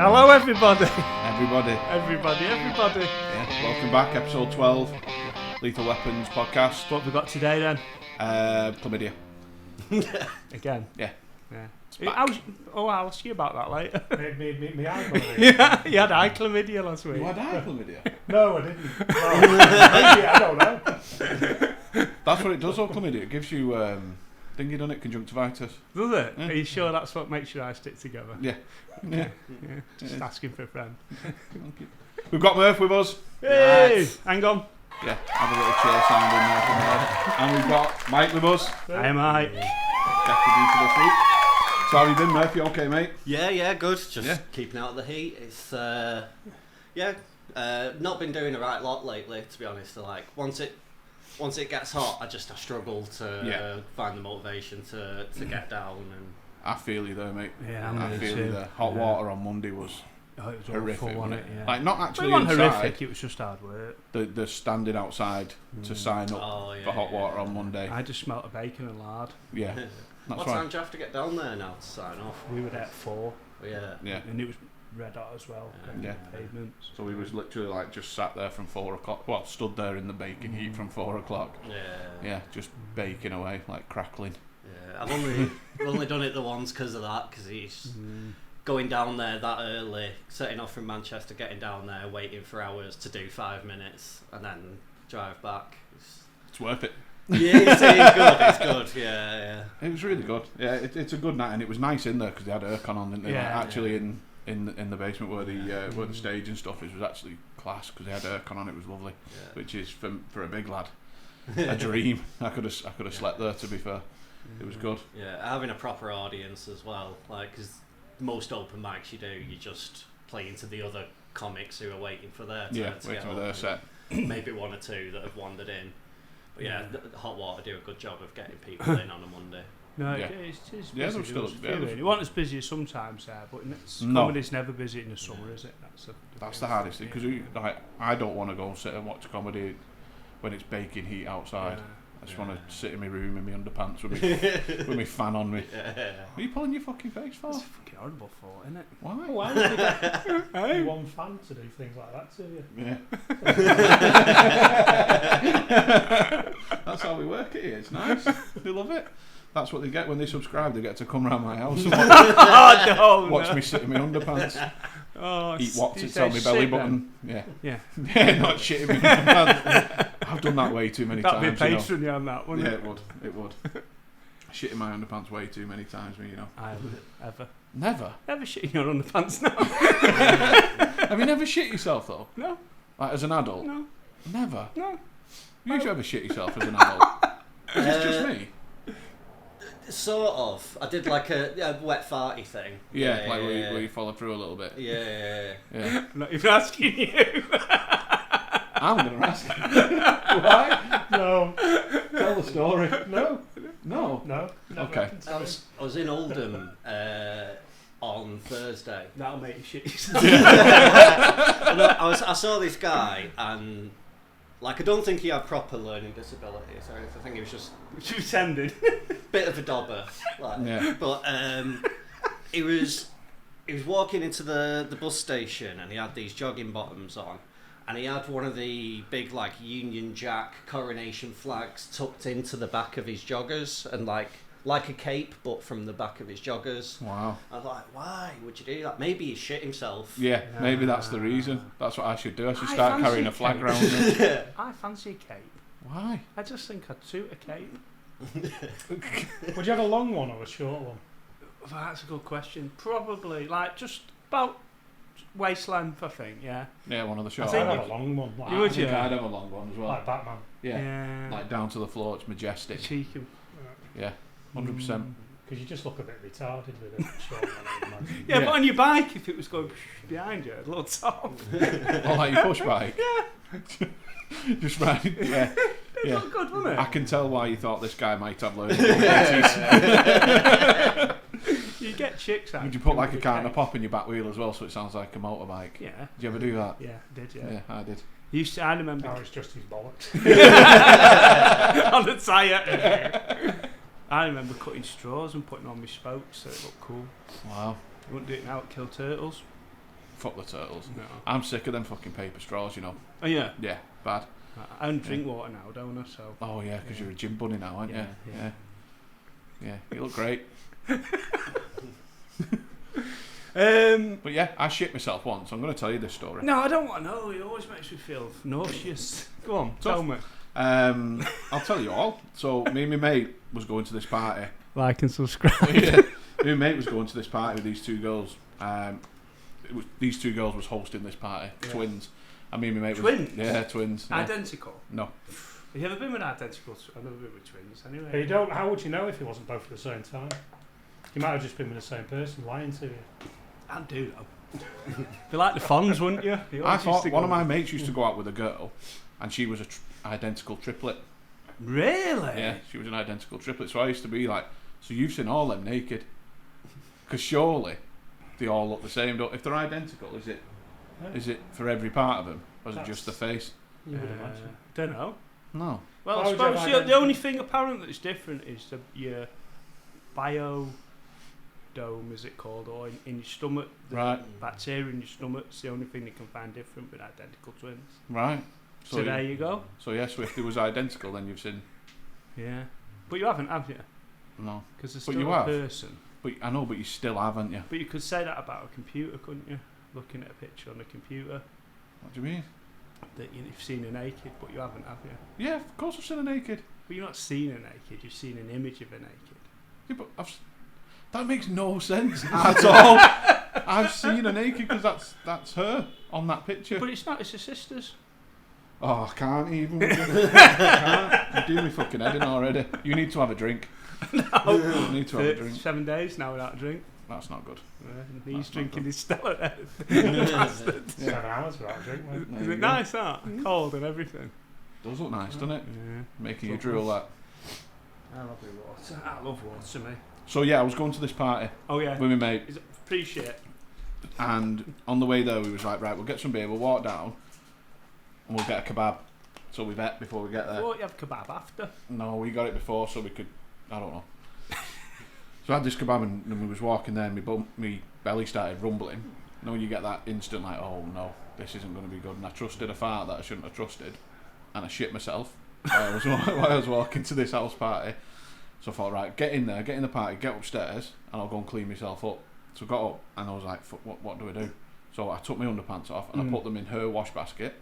Hello, everybody. Everybody. Yeah, welcome back, episode 12, Lethal Weapons podcast. What have we got today then? Chlamydia. Again? Yeah. I'll ask you about that later. Me eye chlamydia. Yeah, you had eye chlamydia last week. You had eye chlamydia? No, I didn't. Maybe, I don't know. That's what it does, though, chlamydia. It gives you, thingy done it, conjunctivitis. Does it? Yeah. Are you sure that's what makes your eyes stick together? Yeah. Yeah. Just asking for a friend. We've got Murph with us. Hey! Nice. Hang on. Yeah, have a little chair sound in there from there. And we've got Mike with us. Hi, Mike. Guest producer this week. So how have you been, Murph? You okay, mate? Yeah, good. Just keeping out of the heat. It's not been doing the right lot lately, to be honest. Like once it gets hot, I struggle to find the motivation to get down. And I feel you there, mate. Yeah, I feel you there. Hot water on Monday was it was horrific, awful, wasn't it? Yeah. Like not actually it wasn't inside. horrific, it was just hard work. The standing outside to sign up for hot water on Monday. I just smelt of bacon and lard. Yeah. That's what time do you have to get down there now to sign off? We were there at 4. Yeah. And it was red hot as well. Yeah. Pavements. So we was literally like just sat there from 4 o'clock. Well, stood there in the baking heat from 4 o'clock. Yeah, just baking away, like crackling. Yeah, I've only done it the once because of that, because he's going down there that early, setting off from Manchester, getting down there, waiting for hours to do 5 minutes, and then drive back. It's worth it. Yeah, it's good. Yeah. It was really good. Yeah, it's a good night, and it was nice in there because they had aircon on, didn't they? Yeah, like actually in the basement where the stage and stuff is was actually class because they had aircon on. It was lovely, which is for a big lad a dream. I could have slept there. To be fair, it was good. Yeah, having a proper audience as well, like because most open mics you just play into the other comics who are waiting for their turn to waiting get for their set. Maybe one or two that have wandered in. But the Hot Water do a good job of getting people in on a Monday. No, it's busy. Yeah, they were still. It wasn't as busy as sometimes there, but comedy's never busy in the summer, is it? That's the hardest thing because I don't want to go and sit and watch comedy when it's baking heat outside. I just want to sit in my room in my underpants with my fan on me. Are you pulling your fucking face for? It's a fucking horrible thought, isn't it? Why? Why would you get one fan to do things like that to you? Yeah. That's how we work it here. It's nice. They love it. That's what they get when they subscribe. They get to come round my house and watch me sit in my underpants. Eat Wotsits on my belly button. Yeah. Not shit in my underpants. I've done that way too many times. That'd be a Patreon on that, wouldn't it? Yeah, it would. Shit in my underpants way too many times, you know. I haven't ever. Never? Never shit in your underpants, no. Have you never shit yourself though? No. Like as an adult? No. Never? No. You've ever shit yourself as an adult? Is this just me? Sort of. I did like a wet farty thing. Where you follow through a little bit. Yeah. I'm not even asking you. I'm going to ask you. Why? No. Tell the story. No. Okay. I was in Oldham on Thursday. That'll make you shit yourself. I saw this guy and I don't think he had proper learning disabilities or anything. I think he was just pretending. Bit of a dobber. But he was walking into the bus station and he had these jogging bottoms on. And he had one of the big Union Jack coronation flags tucked into the back of his joggers and like a cape, but from the back of his joggers. Wow. I was like, why would you do that? Maybe he shit himself. Yeah, maybe that's the reason. That's what I should do. I should start carrying a flag around me. I fancy a cape. Why? I just think I'd suit a cape. Would you have a long one or a short one? Well, that's a good question. Probably just about waist length, I think. Yeah, one of the short. I'd have a long one. I'd have a long one as well. Like Batman. Yeah. Like down to the floor. It's majestic. Cheeky. Yeah, 100%. Because you just look a bit retarded with a short one, I would imagine. Yeah, but on your bike, if it was going behind you, a little top. Or like your push bike. Yeah. Just right. Yeah. It looked good, wasn't it? I can tell why you thought this guy might have learning disabilities. You get chicks out. Would you put like a carton of pop in your back weel as well so it sounds like a motorbike? Yeah. Did you ever do that? Yeah, I did, Yeah, I did. I remember. No, it's just his bollocks. On the tyre. I remember cutting straws and putting on my spokes so it looked cool. Wow. You wouldn't do it now at Kill Turtles. Fuck the turtles. No. I'm sick of them fucking paper straws, you know. Oh yeah. Yeah, bad. I don't drink water now, don't I? So. Oh yeah, because you're a gym bunny now, aren't you? Yeah, you look great. But yeah, I shit myself once. I'm going to tell you this story. No, I don't want to know. It always makes me feel nauseous. Go on, tell me. I'll tell you all. So me and my mate was going to this party. Like and subscribe. Me and my mate was going to this party with these two girls. These two girls was hosting this party. Yeah. Twins. And me and my mate twins? Yeah, twins. Yeah. Identical? No. Have you ever been with identicals? I've never been with twins anyway. You don't. How would you know if it wasn't both at the same time? You might have just been with the same person lying to you. I'd do though. Be like the Fonz, wouldn't you? I thought one of my mates used to go out with a girl, and she was a identical triplet. Really? Yeah, she was an identical triplet. So I used to be like, so you've seen all them naked? Because surely they all look the same. If they're identical, is it for every part of them, or is it just the face? Don't know. No. Well, I suppose the only thing apparent that's different is your biodome, is it called, or in your stomach. The bacteria in your stomach's the only thing that can find different with identical twins. Right. So there you go. So yes, so if they was identical, then you've seen. Yeah. But you haven't, have you? No. Because there's still a person. But I know, but you still haven't, you. But you could say that about a computer, couldn't you? Looking at a picture on a computer. What do you mean? That you've seen her naked, but you haven't, have you? Yeah, of course I've seen her naked. But you've not seen her naked, you've seen an image of her naked. Yeah, but that makes no sense at all. I've seen her naked because that's her on that picture. But it's not, it's her sister's. Oh, I can't even. You're doing me fucking head in already. You need to have a drink. No. You need to have a drink. 7 days now without a drink. That's not good. He's drinking his Stella. 7 hours without a drink. Is it nice, that? Cold and everything. Does look nice, doesn't it? Yeah. Making you drool that. I love water. I love water, mate. So yeah, I was going to this party. Oh yeah. With my mate. Appreciate it. And on the way there, we was like, right, we'll get some beer, we'll walk down, and we'll get a kebab. So we've ate before we get there. Thought you have kebab after. No, we got it before, so we could. I don't know. So I had this kebab, and we was walking there, and my belly started rumbling. You know, when you get that instant like, oh no, this isn't going to be good. And I trusted a fart that I shouldn't have trusted, and I shit myself while I was walking to this house party. So I thought, right, get in there, get in the party, get upstairs, and I'll go and clean myself up. So I got up, and I was like, what do I do? So I took my underpants off, and I put them in her wash basket.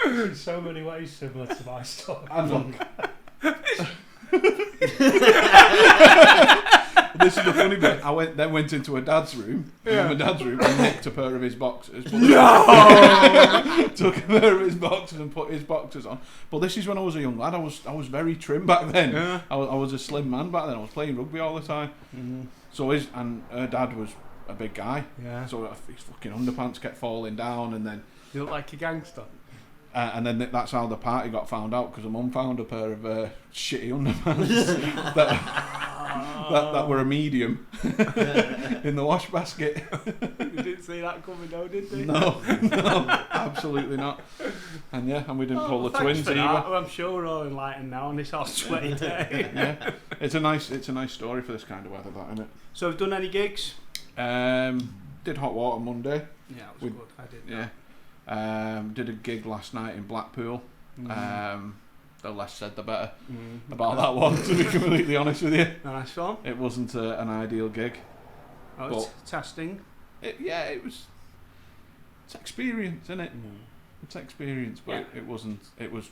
In so many ways similar to my story. And look. This is the funny bit. I went into her dad's room. Yeah. In my dad's room, and nicked a pair of his boxers. No! Took a pair of his boxers and put his boxers on. But this is when I was a young lad. I was very trim back then. Yeah. I was a slim man back then. I was playing rugby all the time. Mm-hmm. So her dad was a big guy. Yeah. So his fucking underpants kept falling down, and then you look like a gangster. And then that's how the party got found out, because her mum found a pair of shitty underpants that were a medium in the wash basket. You didn't see that coming though, did they? No, absolutely not. And we didn't pull the twins either. I'm sure we're all enlightened now on this hot sweaty day. Yeah, it's a nice story for this kind of weather, that, isn't it? So have you done any gigs? Did Hot Water Monday. Yeah, it was good. I did. Yeah. Did a gig last night in Blackpool. The less said the better about that one, to be completely honest with you. Nice one. It wasn't an ideal gig. Oh, it's testing. It's experience, isn't it? It's experience, but it wasn't. It was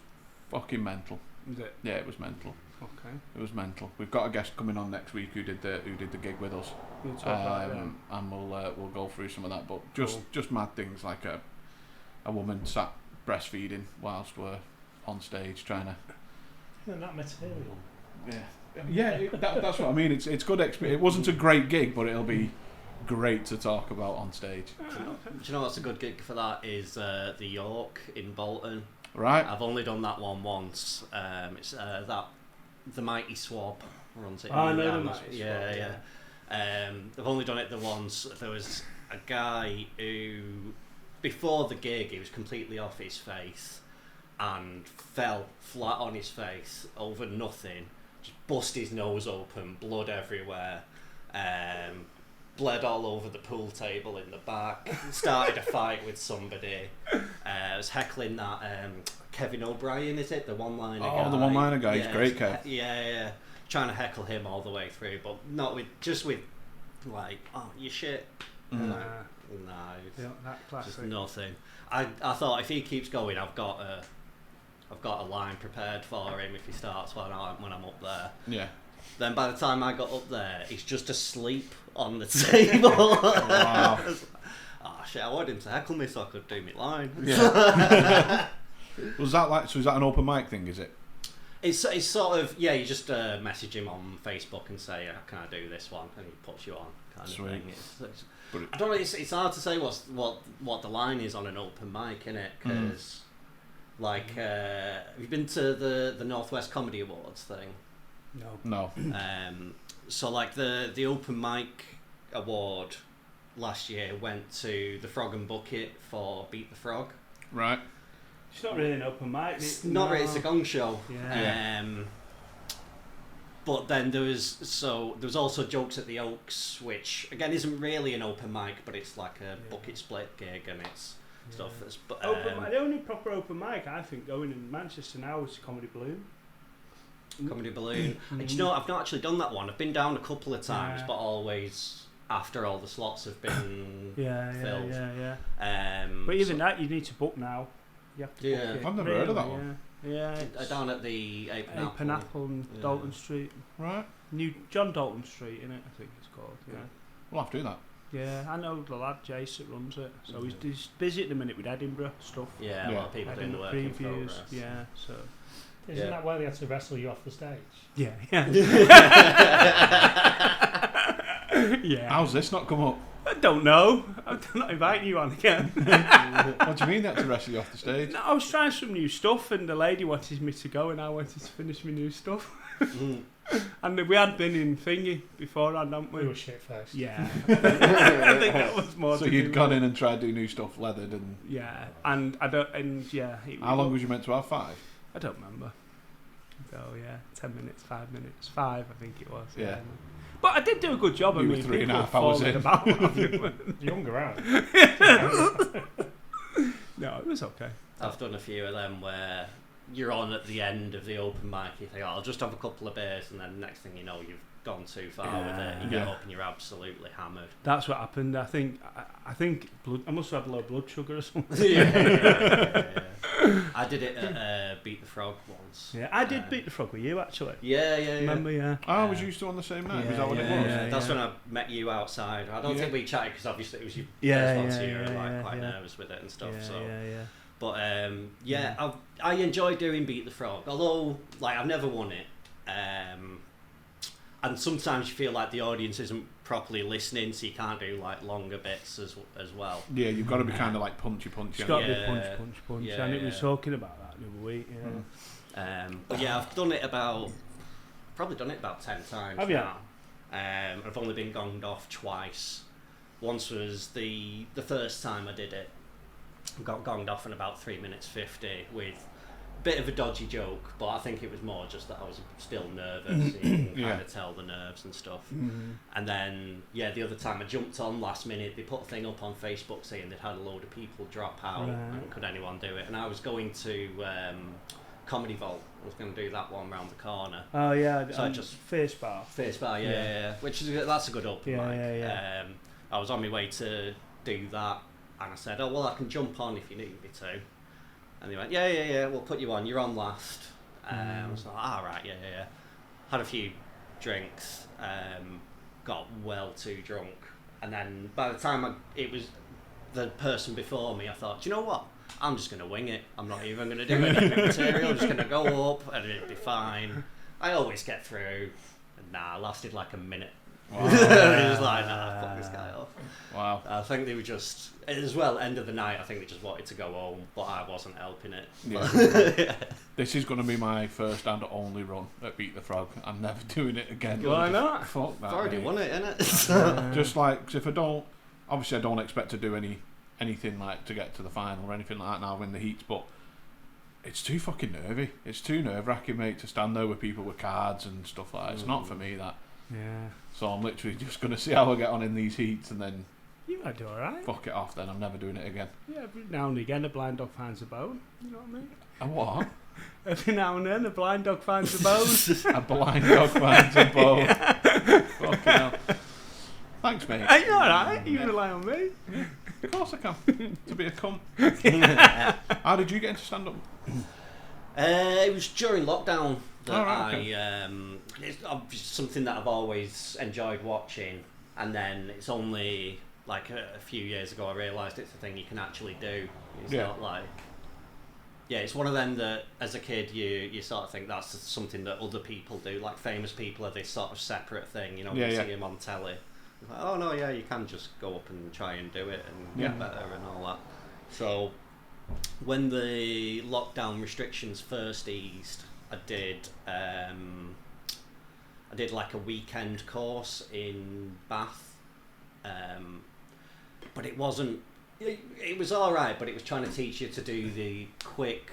fucking mental. Was it? Yeah, it was mental. Okay. It was mental. We've got a guest coming on next week who did the gig with us. We'll talk about it then. And we'll go through some of that, but just mad things like a woman sat breastfeeding whilst we're on stage trying to. That material. Yeah. That's what I mean. It's good experience. It wasn't a great gig, but it'll be great to talk about on stage. Do you know what's a good gig for that? Is the York in Bolton. Right. I've only done that one once. It's the Mighty Swab runs it. I know the Mighty Swab. Yeah. I've only done it the once. There was a guy who, before the gig, he was completely off his face and fell flat on his face over nothing, just bust his nose open, blood everywhere. bled all over the pool table in the back. Started a fight with somebody. I was heckling that Kevin O'Brien, is it? The one-liner guy. Oh, the one-liner guy. He's great, Kev. Yeah. Trying to heckle him all the way through, but not with like, oh, you shit. Nah. No, Yeah, that classic. just nothing. I thought if he keeps going, I've got a line prepared for him if he starts when I'm up there. Yeah. Then by the time I got up there, he's just asleep on the table. Wow. Oh shit! I wanted him to heckle me so I could do my line. Yeah. Was that an open mic thing? Is it? It's sort of, yeah. You just message him on Facebook and say, "Can I do this one?" and he puts you on, kind of thing. I don't know. It's hard to say what the line is on an open mic, innit? Because have you been to the Northwest Comedy Awards thing? No. So like the open mic award last year went to the Frog and Bucket for Beat the Frog. Right. It's not really an open mic. It's not really. It's a gong show. Yeah. But then there was also Jokes at the Oaks, which again isn't really an open mic, but it's like a bucket split gig and it's stuff. The only proper open mic I think going in Manchester now is Comedy Balloon. Comedy Balloon. And you know, I've not actually done that one. I've been down a couple of times, but always after all the slots have been filled. Yeah. But even that, you need to book now. You have to book it. I've never heard of that one. Yeah. Down at the Ape and Apple and Dalton Street. Right. New John Dalton Street, innit? I think it's called. Yeah. We'll have to do that. Yeah, I know the lad Jace that runs it. So he's busy at the minute with Edinburgh stuff. Yeah, a lot of people doing the work in progress. Yeah, so. Isn't that why they had to wrestle you off the stage? Yeah. Yeah. How's this not come up? I don't know. I'm not inviting you on again. What do you mean they had to wrestle you off the stage? No, I was trying some new stuff and the lady wanted me to go and I wanted to finish my new stuff. And we had been in Thingy beforehand, hadn't we? We were shit-faced. Yeah. I think that was more So you'd gone in and tried to do new stuff, leathered and... Yeah, and I don't... And yeah... How long was you meant to have? 5? I don't remember. So yeah, 10 minutes, 5 minutes. 5 I think it was. Yeah. But I did do a good job. You were 3.5 hours in. About Young around. No, it was okay. I've done a few of them where you're on at the end of the open mic, you think, I'll just have a couple of beers, and then next thing you know, you've gone too far with it. You get up and you're absolutely hammered. That's what happened. I think I must have had low blood sugar or something. Yeah. I did it at Beat the Frog once. Yeah, I did Beat the Frog with you actually. Yeah. Remember? Yeah. Oh, was you still on the same night? Was that what it was? Yeah. That's when I met you outside. I don't think we chatted because obviously it was your first one, so you were quite nervous with it and stuff. Yeah. But I enjoy doing Beat the Frog, although like I've never won it. And sometimes you feel like the audience isn't properly listening, so you can't do like longer bits as well. Yeah, you've got to be kind of like punchy. It's got to be punch. Yeah, and it was talking about that the other week. Yeah. But yeah, I've done it about 10 times. Have you? Now. I've only been gonged off twice. Once was the first time I did it. Got gonged off in about 3 minutes 50 with a bit of a dodgy joke, but I think it was more just that I was still nervous. You can kind of tell the nerves and stuff. And then the other time I jumped on last minute. They put a thing up on Facebook saying they'd had a load of people drop out and could anyone do it, and I was going to Comedy Vault. I was going to do that one round the corner. Oh yeah, so I just Face Bar, yeah. That's a good open mic. Yeah. I was on my way to do that, and I said, "Oh well, I can jump on if you need me to." And they went, yeah, we'll put you on. You're on last. I was like, all right, yeah. Had a few drinks, got well too drunk, and then by the time it was the person before me, I thought, do you know what? I'm just going to wing it. I'm not even going to do any material. I'm just going to go up and it'll be fine. I always get through. And I lasted like a minute. Wow. It was like, fuck this guy off. Wow. I think they were just, as well, end of the night, I think they just wanted to go home, but I wasn't helping it. Yeah. This is going to be my first and only run at Beat the Frog. I'm never doing it again. Why not? Fuck that. I've already won it, innit? Just like, 'cause if I don't, obviously I don't expect to do anything like to get to the final or anything like that now in the heats, but it's too fucking nervy. It's too nerve-wracking, mate, to stand there with people with cards and stuff like that. It's not for me, that. Yeah. So I'm literally just going to see how I get on in these heats and then You might do alright. fuck it off then. I'm never doing it again. Yeah, every now and again a blind dog finds a bone. You know what I mean? A what? Every now and then a blind dog finds a bone. A blind dog finds a bone. Fucking hell. Thanks, mate. Are you alright? You rely on me. Of course I can. To be a cunt. How did you get into stand-up? It was during lockdown that okay. it's something that I've always enjoyed watching, and then it's only like a few years ago I realised it's a thing you can actually do. It's not like... Yeah, it's one of them that as a kid you sort of think that's something that other people do, like famous people are this sort of separate thing, you know, you see them on telly. It's like, oh no, yeah, you can just go up and try and do it and get better and all that. So when the lockdown restrictions first eased, I did like a weekend course in Bath, but it wasn't. It was alright, but it was trying to teach you to do the quick,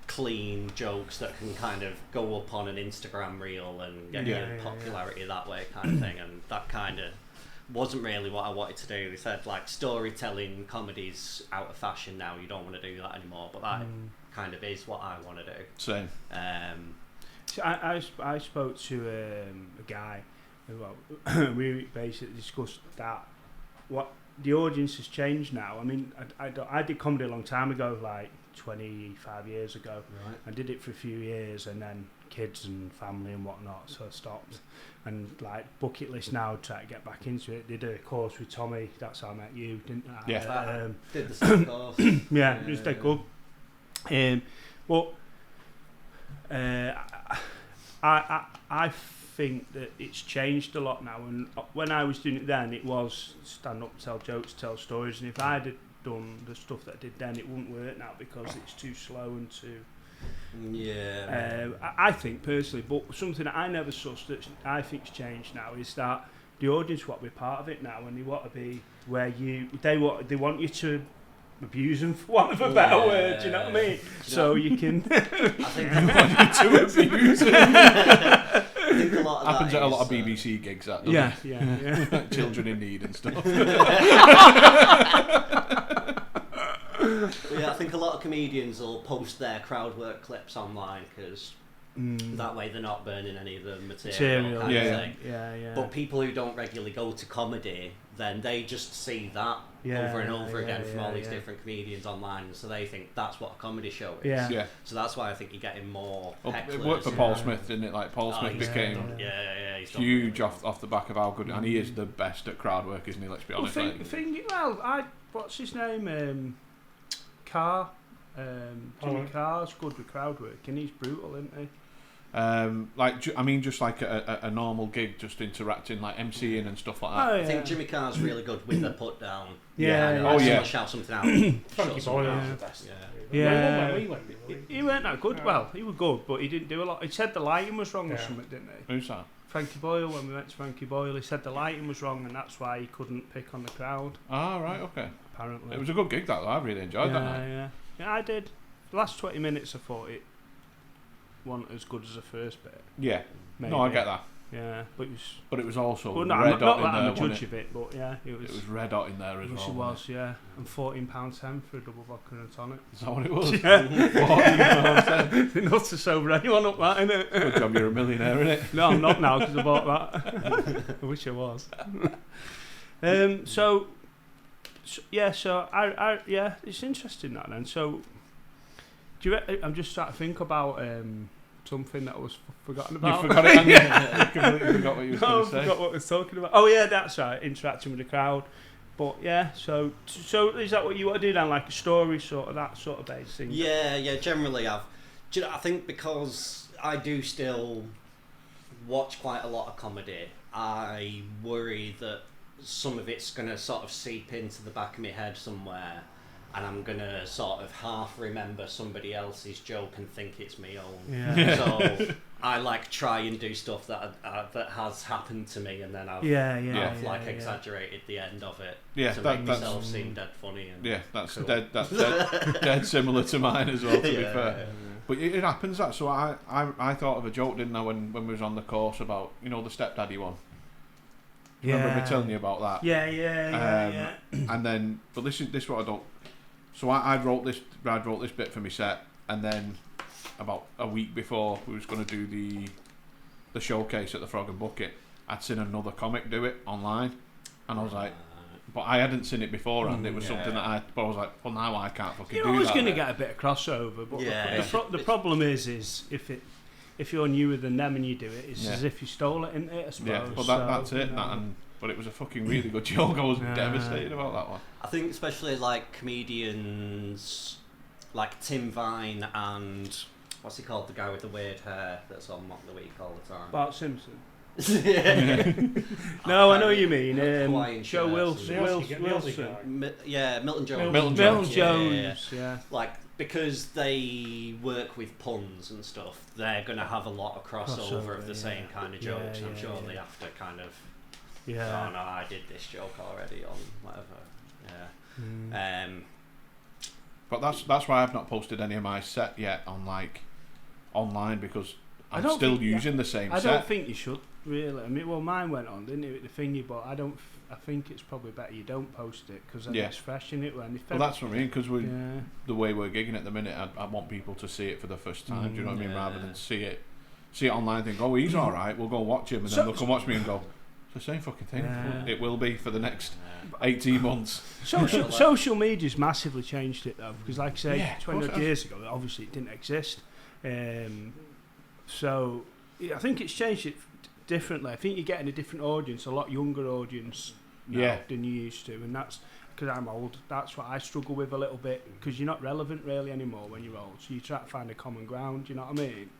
clean jokes that can kind of go up on an Instagram reel and get popularity that way, kind of thing. And that kind of wasn't really what I wanted to do. They said like storytelling comedy's out of fashion now. You don't want to do that anymore, but that kind of is what I want to do. Same. So I spoke to a guy. Well, we basically discussed that. What the audience has changed now. I mean, I did comedy a long time ago, like 25 years ago. Right. I did it for a few years, and then kids and family and whatnot, so I stopped. And like bucket list now, try to get back into it. Did a course with Tommy. That's how I met you, didn't I? Yeah. Did the same course. Yeah, it was dead good. But I think that it's changed a lot now, and when I was doing it then, it was stand up, tell jokes, tell stories, and if I had done the stuff that I did then, it wouldn't work now because it's too slow and too... I think personally, but something that I never sussed that I think's changed now is that the audience want to be part of it now, and they want to be where they want you to abuse them, for want of a better word, you know what I mean? So you can... I think You want you to abuse it. I think a lot of Happens that at a lot is, of BBC gigs, that doesn't Yeah. it? Children in need and stuff. Yeah, I think a lot of comedians will post their crowd work clips online because that way they're not burning any of the material kind of thing. Yeah. But people who don't regularly go to comedy, then they just see that over and over again from all these different comedians online, and so they think that's what a comedy show is. Yeah. So that's why I think you're getting more hecklers. It worked for Paul Smith, didn't it? Like Paul Smith became he's done huge really off the back of how good, and he is the best at crowd work, isn't he? Let's be honest. What's his name? Carr. Jimmy Carr's good with crowd work, and he's brutal, isn't he? Just like a normal gig, just interacting, like MCing and stuff like that. Oh, yeah. I think Jimmy Carr's really good with the put down. Yeah. Shout something out. Frankie Boyle was the best. He weren't that good. Well, he was good, but he didn't do a lot. He said the lighting was wrong or something, didn't he? Who's that? Frankie Boyle. When we went to Frankie Boyle, he said the lighting was wrong, and that's why he couldn't pick on the crowd. Ah, right, okay. Apparently, It was a good gig, that though. I really enjoyed that night. Yeah, I did. The last 20 minutes, I thought it wasn't as good as the first bit. Yeah. Maybe. No, I get that. Yeah, but it was also well, red hot in there. I'm a wasn't judge of it, but yeah, it was. It was red hot in there as well. It was, yeah. And £14.10 for a double vodka and a tonic. Is that what it was? Yeah. £14.10. Not to sober anyone up that, innit? Good job you're a millionaire, innit? No, I'm not now because I bought that. I wish I was. So it's interesting that then. So, I'm just trying to think about something that I was forgotten about. You forgot it, you completely forgot what you were going to say. I forgot what I was talking about. Oh yeah, that's right, interacting with the crowd. But yeah, so is that what you want to do then, like a story sort of, that sort of base thing? Yeah, generally I think because I do still watch quite a lot of comedy, I worry that some of it's going to sort of seep into the back of my head somewhere, and I'm going to sort of half remember somebody else's joke and think it's my own. Yeah. So I like try and do stuff that has happened to me, and then I've exaggerated the end of it to make myself seem dead funny. And that's cool. dead similar to mine as well, to be fair. But it happens that. So I thought of a joke, didn't I, when we was on the course about the stepdaddy one. Remember me telling you about that? Yeah. And then, but this is what I don't. So I wrote this bit for my set, and then about a week before we was going to do the showcase at the Frog and Bucket, I'd seen another comic do it online, and I was like, but I hadn't seen it beforehand. It was something that but I was like, well, now I can't fucking do that. You're always going to get a bit of crossover, but the problem is if you're newer than them and you do it, it's as if you stole it, isn't it? I suppose. Yeah, but that's it. But it was a fucking really good joke. I was devastated about that one. I think especially like comedians like Tim Vine and what's he called, the guy with the weird hair that's on Mock the Week all the time? Bart Simpson. No, I know what you mean. Joe Wilson. Milton Jones. Milton Jones. Yeah. Like, because they work with puns and stuff, they're going to have a lot of crossover of the same kind of jokes. I'm sure they have to kind of. Yeah. Oh no, I did this joke already on whatever. Yeah. But that's why I've not posted any of my set yet on online, because I'm still using the same set. I don't think you should really. I mean, well, mine went on, didn't it, with the thingy? But I think it's probably better you don't post it, because then it's fresh in it. Well, that's what I mean. Because the way we're gigging at the minute, I want people to see it for the first time. Do you know what I mean? Rather than see it online, think, oh, he's all right. We'll go watch him, and then they'll come watch me and go, it's the same fucking thing. It will be for the next 18 months. Social media's massively changed it though, because like I say, 20 odd years ago, obviously it didn't exist. So I think it's changed it differently. I think you're getting a different audience, a lot younger audience now than you used to, and that's because I'm old. That's what I struggle with a little bit, because you're not relevant really anymore when you're old. So you try to find a common ground. You know what I mean?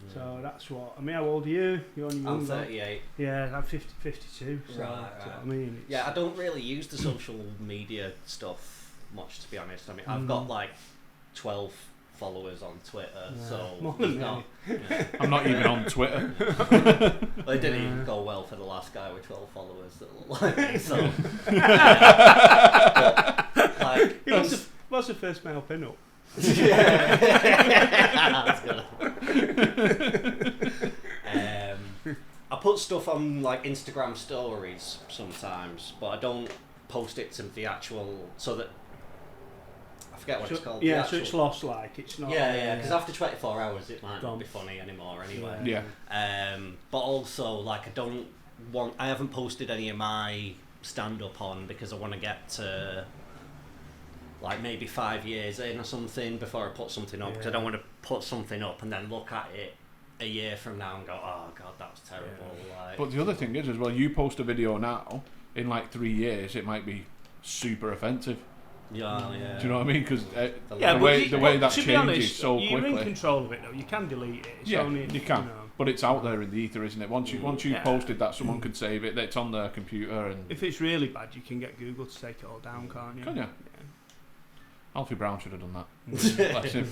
Yeah. So that's what I mean. How old are you? You're only I'm 38. Yeah, I'm 52. So right. That's what I mean. I don't really use the social media stuff much, to be honest. I mean, I've got like 12 followers on Twitter, so I'm not even on Twitter. Well, it didn't even go well for the last guy with 12 followers that look like me. So, what's the first male pin-up? That's good. I put stuff on like Instagram stories sometimes, but I don't post it to the actual, so that I forget what it's called. Yeah, so it's lost, like it's not. Yeah, because after 24 hours it might not be funny anymore anyway. Yeah. But also, like, I haven't posted any of my stand-up on, because I want to get to like maybe 5 years in or something before I put something up, because I don't want to put something up and then look at it a year from now and go, oh god, that was terrible. Like, but the other thing is, as well, you post a video now, in like 3 years it might be super offensive. Yeah. Do you know what I mean? Because the way that changes honest, so quickly. You're in control of it though. You can delete it. It's only, you can. But it's out there in the ether, isn't it? Once you posted that, someone can save it. It's on their computer, and if it's really bad, you can get Google to take it all down, can't you? Can you? Yeah. Alfie Brown should have done that. Bless him.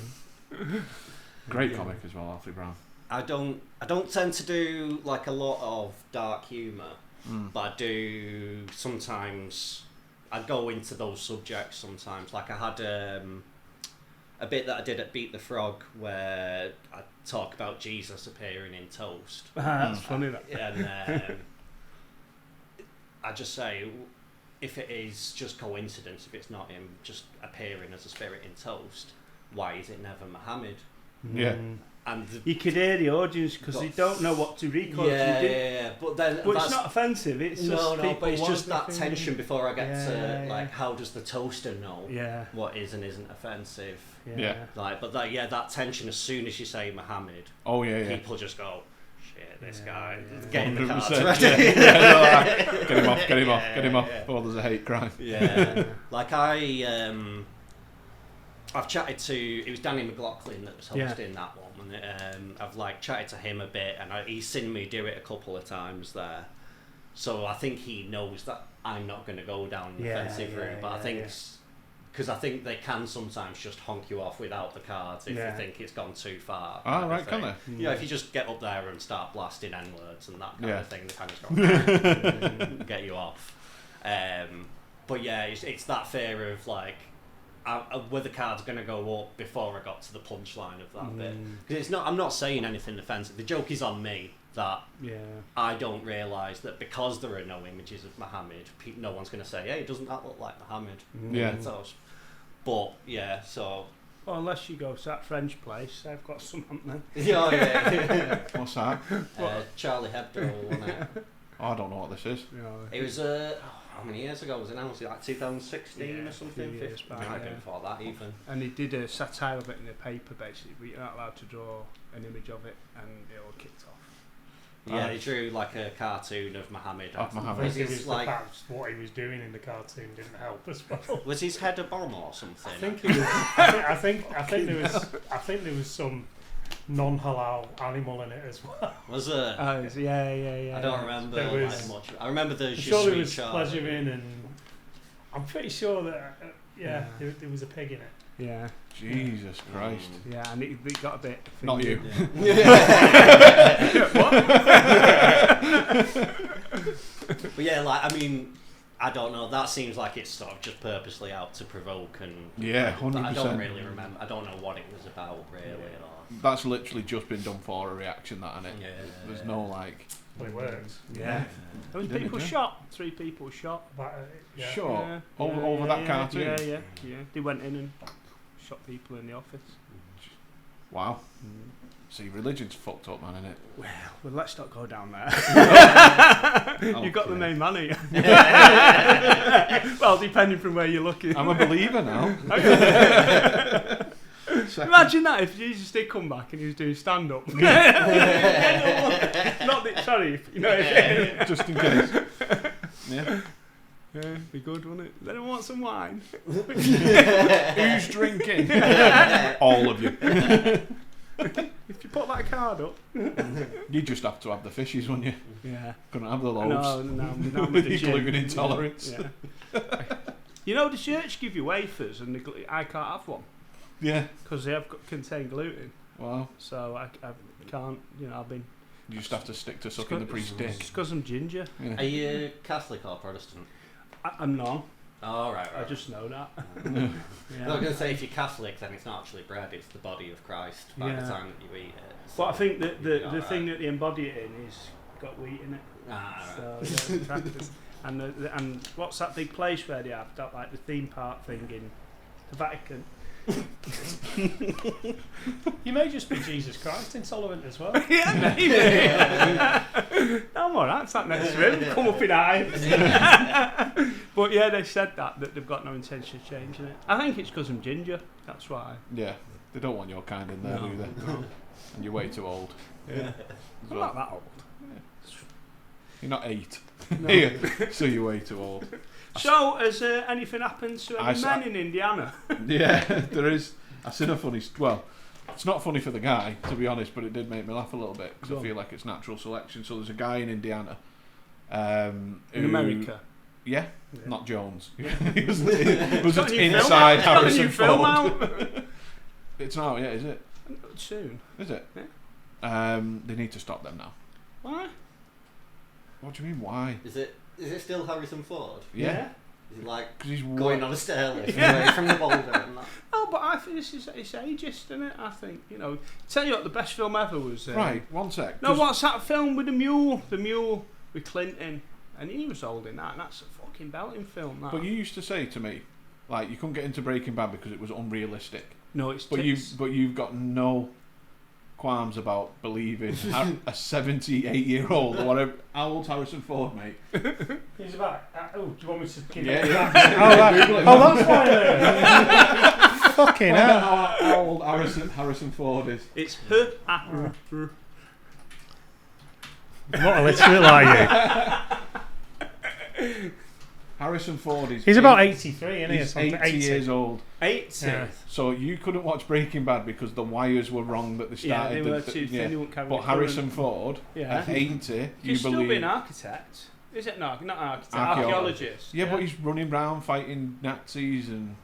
Great comic as well, Alfie Brown. I don't tend to do like a lot of dark humour, but I do sometimes. I go into those subjects sometimes. Like I had a bit that I did at Beat the Frog where I talk about Jesus appearing in toast. That's funny. That. And I just say, if it is just coincidence, if it's not him just appearing as a spirit in toast, why is it never Muhammad? Yeah. And you could hear the audience because they don't know what to record. Yeah. But it's not offensive. It's but it's just that tension before I get to like, how does the toaster know what is and isn't offensive? Yeah. Like, but that tension, as soon as you say Muhammad, people just go, shit, this guy, get in the cards ready. Get him off before there's a hate crime. Yeah. Like I've chatted to, it was Danny McLaughlin that was hosting that one, and I've like chatted to him a bit, and he's seen me do it a couple of times there, so I think he knows that I'm not going to go down the offensive route, but I think because I think they can sometimes just honk you off without the cards if you think it's gone too far. Oh, right, can they? Yeah, if you just get up there and start blasting N-words and that kind of thing, they kind of go, get you off. But yeah, it's that fear of like, were the cards going to go up before I got to the punchline of that bit? Because it's not. I'm not saying anything offensive. The joke is on me that I don't realise that because there are no images of Muhammad, no one's going to say, "Hey, doesn't that look like Muhammad?" But yeah, so. Well, unless you go to that French place, they've got some, haven't they? Yeah. What's that? Charlie Hebdo, wasn't it? I don't know what this is. It was how many years ago was it now? Was it like 2016 or something? Years back, might have been before that even. And he did a satire of it in the paper basically, but you're not allowed to draw an image of it, and it all kicked off. Yeah, he drew like a cartoon of Muhammad. I think it was like, the fact what he was doing in the cartoon didn't help as well. Was his head a bomb or something? I think it was. I think there was some non-halal animal in it as well. Was it? Yeah. I don't remember much. I remember the sure there was pleasure in, and I'm pretty sure that there was a pig in it. Yeah. Jesus Christ. Yeah, and it got a bit. Not you. What? But yeah, like I mean, I don't know. That seems like it's sort of just purposely out to provoke, and 100%. I don't really remember. I don't know what it was about really. Or, that's literally just been done for a reaction, that, innit? Yeah. There's no like. Well, it works. Yeah. There was people shot. 3 people shot. Shot over that cartoon. Yeah. They went in and shot people in the office. Wow. See, religion's fucked up, man, isn't it? Well, let's not go down there. You've got the main man here. Well, depending from where you're looking. I'm a believer now. Imagine that if Jesus did come back and he was doing stand-up. Sorry, you know. Just in case. Yeah. Yeah, be good, wouldn't it? Anyone want some wine? Who's drinking? All of you. If you put that card up, you just have to have the fishes, wouldn't you? Yeah. Couldn't have the loaves. No, with the gluten intolerance. Yeah. You know, the church give you wafers, and I can't have one. Yeah. Because they contain gluten. Wow. So I can't. I've been. You just have to stick to sucking the priest's dick. It's because I'm ginger. Yeah. Are you Catholic or Protestant? I'm not. Oh, right. I just know that. Yeah. I was going to say, if you're Catholic, then it's not actually bread, it's the body of Christ by the time that you eat it. So but I think that the thing that they embody it in is got wheat in it. So, practice. And what's that big place where they have that, like the theme park thing in the Vatican? You may just be Jesus Christ intolerant as well. Yeah, maybe. I'm alright, sat next to him, come up in arms. But yeah, they said that they've got no intention of changing it. I think it's because I'm ginger, that's why. Yeah, they don't want your kind in there, do they? No. And you're way too old. Yeah. I'm not that old. Yeah. You're not 8. No. Yeah. So you're way too old. So, has anything happened to any men in Indiana? Yeah, there is. I seen a funny. Well, it's not funny for the guy, to be honest, but it did make me laugh a little bit because I feel like it's natural selection. So there's a guy in Indiana. In America? Yeah, not Jones. It was inside Harrison Ford. It's now, yeah, is it? Soon. Is it? Yeah. They need to stop them now. Why? What do you mean, why? Is it still Harrison Ford? Yeah. Is he like Cause he's going on a stair lift away from the boulder and that? Oh, but I think it's ageist, isn't it? I think, tell you what, the best film ever was... right, one sec. No, what's that film with the mule? The mule with Clinton. And he was holding that, and that's a fucking belting film, that. But you used to say to me, like, you couldn't get into Breaking Bad because it was unrealistic. No, it's But you've got no qualms about believing a 78-year-old or whatever. How old's Harrison Ford, mate? He's about. Do you want me to give it? Yeah. That's fine. Fucking hell. How old Harrison Ford is? It's Not illiterate, are you? Harrison Ford is... He's about 83, isn't he? He's 80 years old. 80? Yeah. So you couldn't watch Breaking Bad because the wires were wrong that they started. Yeah, they were too thin, they wouldn't carry But Harrison Ford, at 80, He's still be an architect. Is it? No, not architect. Archaeologist. Yeah, but he's running around fighting Nazis and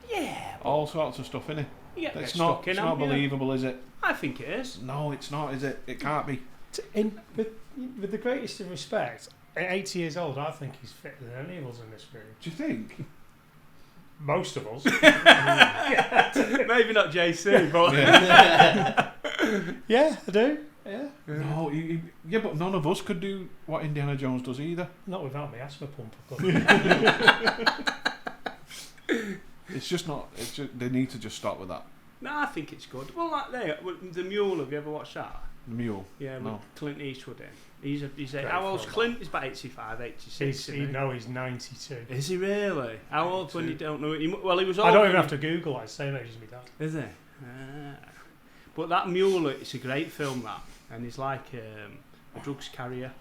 all sorts of stuff, innit? Yeah, it's not believable, is it? I think it is. No, it's not, is it? It can't be. With the greatest of respect, at 80 years old, I think he's fitter than any of us in this room. Do you think? Most of us. Maybe not JC, but Yeah, I do. Yeah. No, yeah, but none of us could do what Indiana Jones does either. Not without my asthma pump. I couldn't. It's just not. It's just, they need to just stop with that. no, I think it's good. Well, like the Mule. Have you ever watched that? The Mule. Yeah, with No. Clint Eastwood in. He's Great how old's film. Clint? He's about 85, 86. He's 92. Is he really? How old when you don't know it? Well, he was old. I don't even have to Google it. Same age as my dad. Is he? Ah. But that Mule, it's a great film, that. And he's like a drugs carrier.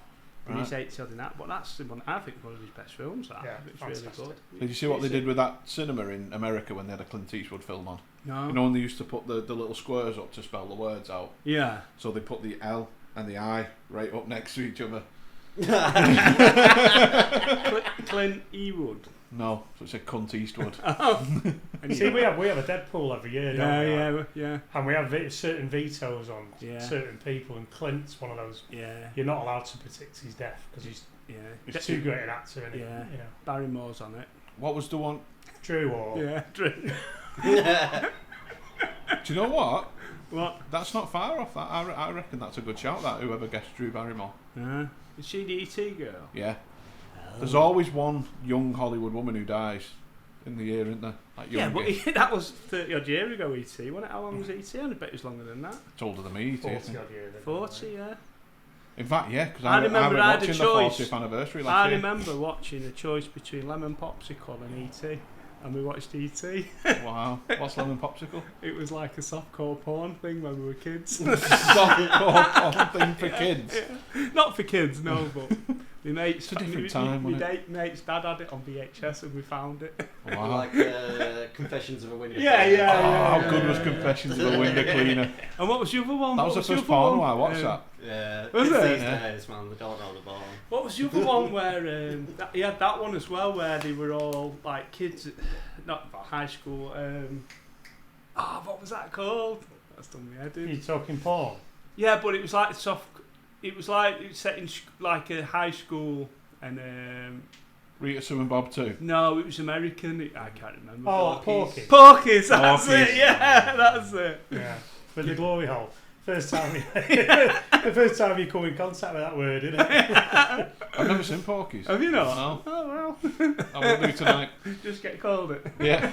And he's 80 odd in that. But that's the one, I think, one of his best films, that. Yeah, It's fantastic. really good. Did you see what they did with that cinema in America when they had a Clint Eastwood film on? No. You know when they used to put the little squares up to spell the words out? Yeah. So they put the L and the I right up next to each other. Clint Eastwood. No, so it said Cunt Eastwood. See, we have a Deadpool every year, don't we? Yeah. And we have certain vetoes on Yeah. certain people, and Clint's one of those. Yeah. You're not allowed to predict his death because he's too great an actor. Isn't Yeah. he? You know. Barrymore's on it. What was the one? Drew or Yeah. Do you know what? What? That's not far off that. I reckon that's a good shout, that, whoever guessed Drew Barrymore. Is she the E.T. girl? Yeah. There's always one young Hollywood woman who dies in the year, isn't there? Like Yeah, youngish. but that was 30 odd years ago, E.T. Wasn't it? How long was E.T.? I bet it was longer than that. It's older than me, 40 isn't it? odd years. 40, yeah. In fact, yeah, because I I remember went I had a watching the choice. 40th anniversary last I year. remember watching a choice between Lemon Popsicle and E.T. And we watched E.T. Wow. What's Lemon Popsicle? It was like a softcore porn thing when we were kids. Softcore porn thing for kids. Yeah. Not for kids, no, but my mate's, It's a different time, wasn't it? mate's dad had it on VHS and we found it. Wow. Like Confessions of a Window Yeah, Cleaner. yeah. How good was Confessions of a Window Cleaner? And what was the other one? That was the first porno I watched, that. Yeah, Was kids it? these Yeah. days, man, they don't know the ball. What was the other one where he had that one as well, where they were all like kids, not high school. What was that called? That's done me head in. You're talking porn? Yeah, but it was like soft. It was set in like a high school, and Rita Sue and Bob too. no, it was American. I can't remember. Oh, Porky. Porky's, that's Porky's. it. Yeah, that's it. Yeah, with the glory hole. The first time you come in contact with that word, isn't it? I've never seen Porky's. Have you not? No. Oh well. I will do tonight. Just get called it. Yeah.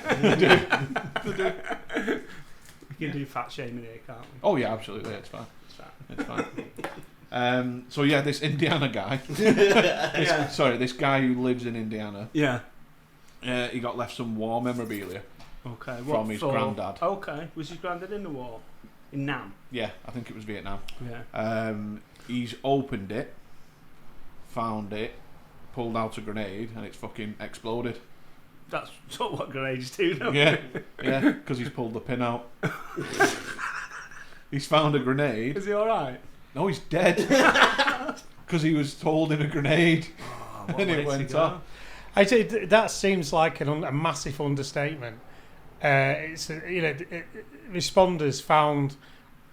We can do fat shaming here, can't we? Oh yeah, absolutely. It's fine. It's fat. It's fine. So yeah, this Indiana guy. This guy who lives in Indiana. Yeah. He got left some war memorabilia Okay. from his granddad. Okay. Was his granddad in the war? In Nam? Yeah, I think it was Vietnam. Yeah. He's opened it, found it, pulled out a grenade, and it's fucking exploded. That's sort of what grenades do, don't Yeah, yeah, because he's pulled the pin out. He's found a grenade. Is he alright? No, he's dead. Because he was holding a grenade, and it went off. I say that seems like a massive understatement. Responders found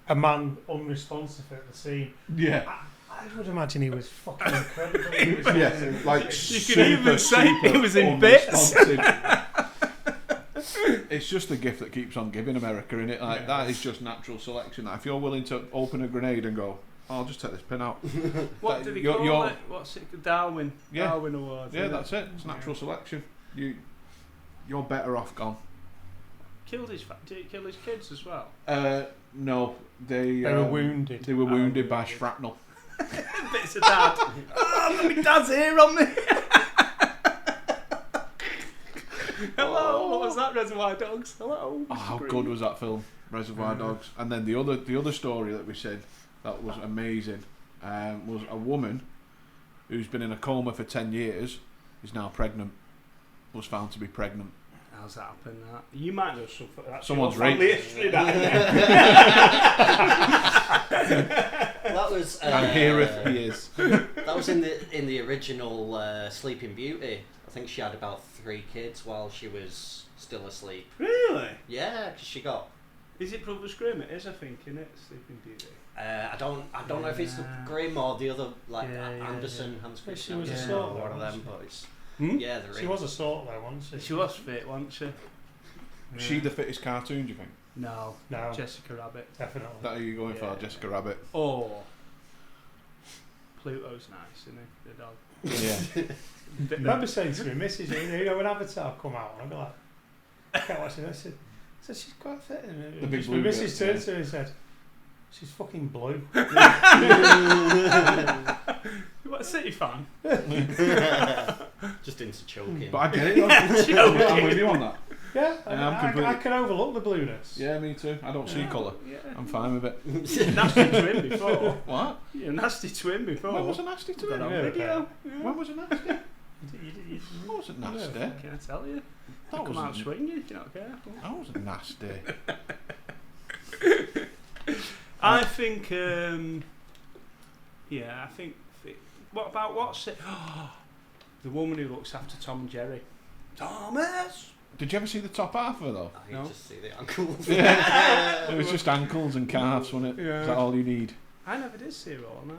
a man unresponsive at the scene. Yeah. I would imagine he was fucking incredible. He was Yeah, like You could even say he was in bits. It's just the gift that keeps on giving, America, innit? Like that is just natural selection. If you're willing to open a grenade and go, I'll just take this pin out. What did he call it? What's it? Darwin. Yeah. Darwin Awards. Yeah, that's it. It's natural selection. You're better off gone. Did he kill his kids as well? No, they were wounded. They were wounded by shrapnel. Bits of dad. Oh, my dad's here on me. Hello, what was that? Reservoir Dogs. Hello. Oh, how good was that film, Reservoir Dogs? And then the other story that we said that was amazing was a woman who's been in a coma for 10 years is now pregnant. Was found to be pregnant. How's that happened? That you might know something. Someone's raped. History, that was. And heareth he is. That was in the original Sleeping Beauty. I think she had about 3 kids while she was still asleep. Really? Yeah, because she got. Is it Brother Grimm? It is, I think, isn't it? Sleeping Beauty. I don't know if it's the Grimm or the other, like Anderson, Hans She Christian was a Andersen, slow or one of one, them, wasn't but it's. Yeah, they're She in. was a sort though, wasn't she? She was fit, wasn't she? Was she the fittest cartoon, do you think? No. No, Jessica Rabbit. definitely. That are you going for, Yeah. Jessica Rabbit? Or Pluto's nice, isn't he? The dog. Yeah. I remember saying to me, Mrs. You know, when Avatar come out, and I'd be like, I can't watch it. I said she's quite fit. And The big just blue my Mrs. girl, turned to me and said, she's fucking blue. What a City fan? Just into choking. But I get it, though. I'm with you on that. Yeah, Yeah, I can overlook the blueness. Yeah, me too. I don't see colour. Yeah. I'm fine with it. Nasty twin before. What? You're a nasty twin before. When was a nasty to Got it? on Yeah, video. When was a nasty? You- I wasn't nasty. Can I tell you? That Come out wasn't. swinging if you're not careful. I wasn't nasty. I think, I think. What about what's it? The woman who looks after Tom and Jerry. Thomas! Did you ever see the top half of her though? I No. just see the ankles. Yeah. It was just ankles and calves, wasn't it? Yeah. Is that all you need? I never did see her all now.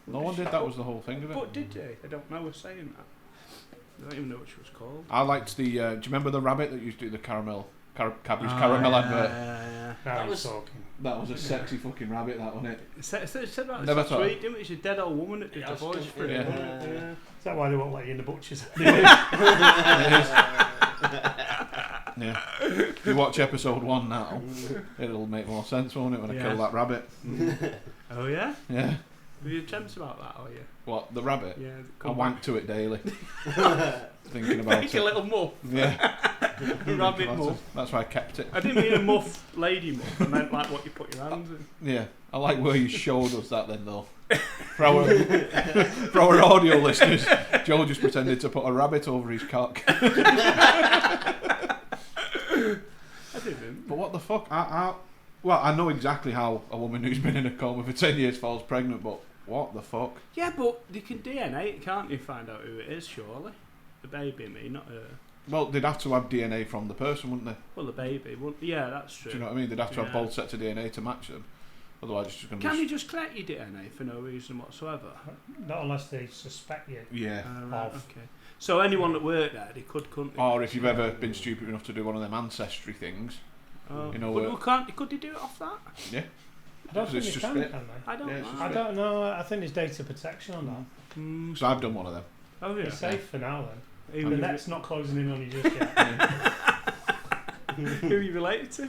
No one did. That was the whole thing of it. But did they? I don't know. We're saying that. I don't even know what she was called. I liked the. Do you remember the rabbit that used to do the caramel, cabbage caramel advert? Yeah. Now That he's was- talking. That was a sexy fucking rabbit, that wasn't it? Said that Never it's thought- sweet, didn't it? It's a dead old woman that did Yeah, the I was voice just- for it. yeah. Yeah. Is that why they won't let you in the butchers? Yeah. If you watch episode 1 now, it'll make more sense, won't it, when I Yeah. kill that rabbit? Oh yeah? Yeah. Were you tense about that, are you? What, the rabbit? Yeah. I wank to it daily. Thinking about Make it. a little muff. Yeah. Rabbit That's, muff. that's why I kept it. I didn't mean a muff, lady muff. I meant like what you put your hands in. Yeah. I like where you showed us that then, though. For our audio listeners, Joe just pretended to put a rabbit over his cock. I didn't. But what the fuck? I know exactly how a woman who's been in a coma for 10 years falls pregnant, but what the fuck? Yeah, but you can DNA it, can't you? Find out who it is, surely. The baby, me, not her. Well, they'd have to have DNA from the person, wouldn't they? Well, the baby. Yeah, that's true. Do you know what I mean? They'd have to have Yeah. both sets of DNA to match them. Otherwise, it's just going Can to... you just collect your DNA for no reason whatsoever? Not unless they suspect you. Yeah. Right, Of. okay. So anyone that worked there, they couldn't they? Or if you've ever been stupid enough to do one of them ancestry things. Oh. you know, could they do it off that? Yeah. I don't Because think it's they just can, fit. can they? I don't Yeah, it's know. just I don't know. I think there's data protection on that. Mm. Because I've done one of them. Oh yeah. It's safe for now then. Who The you- net's not closing in on you just yet. Who are you related to?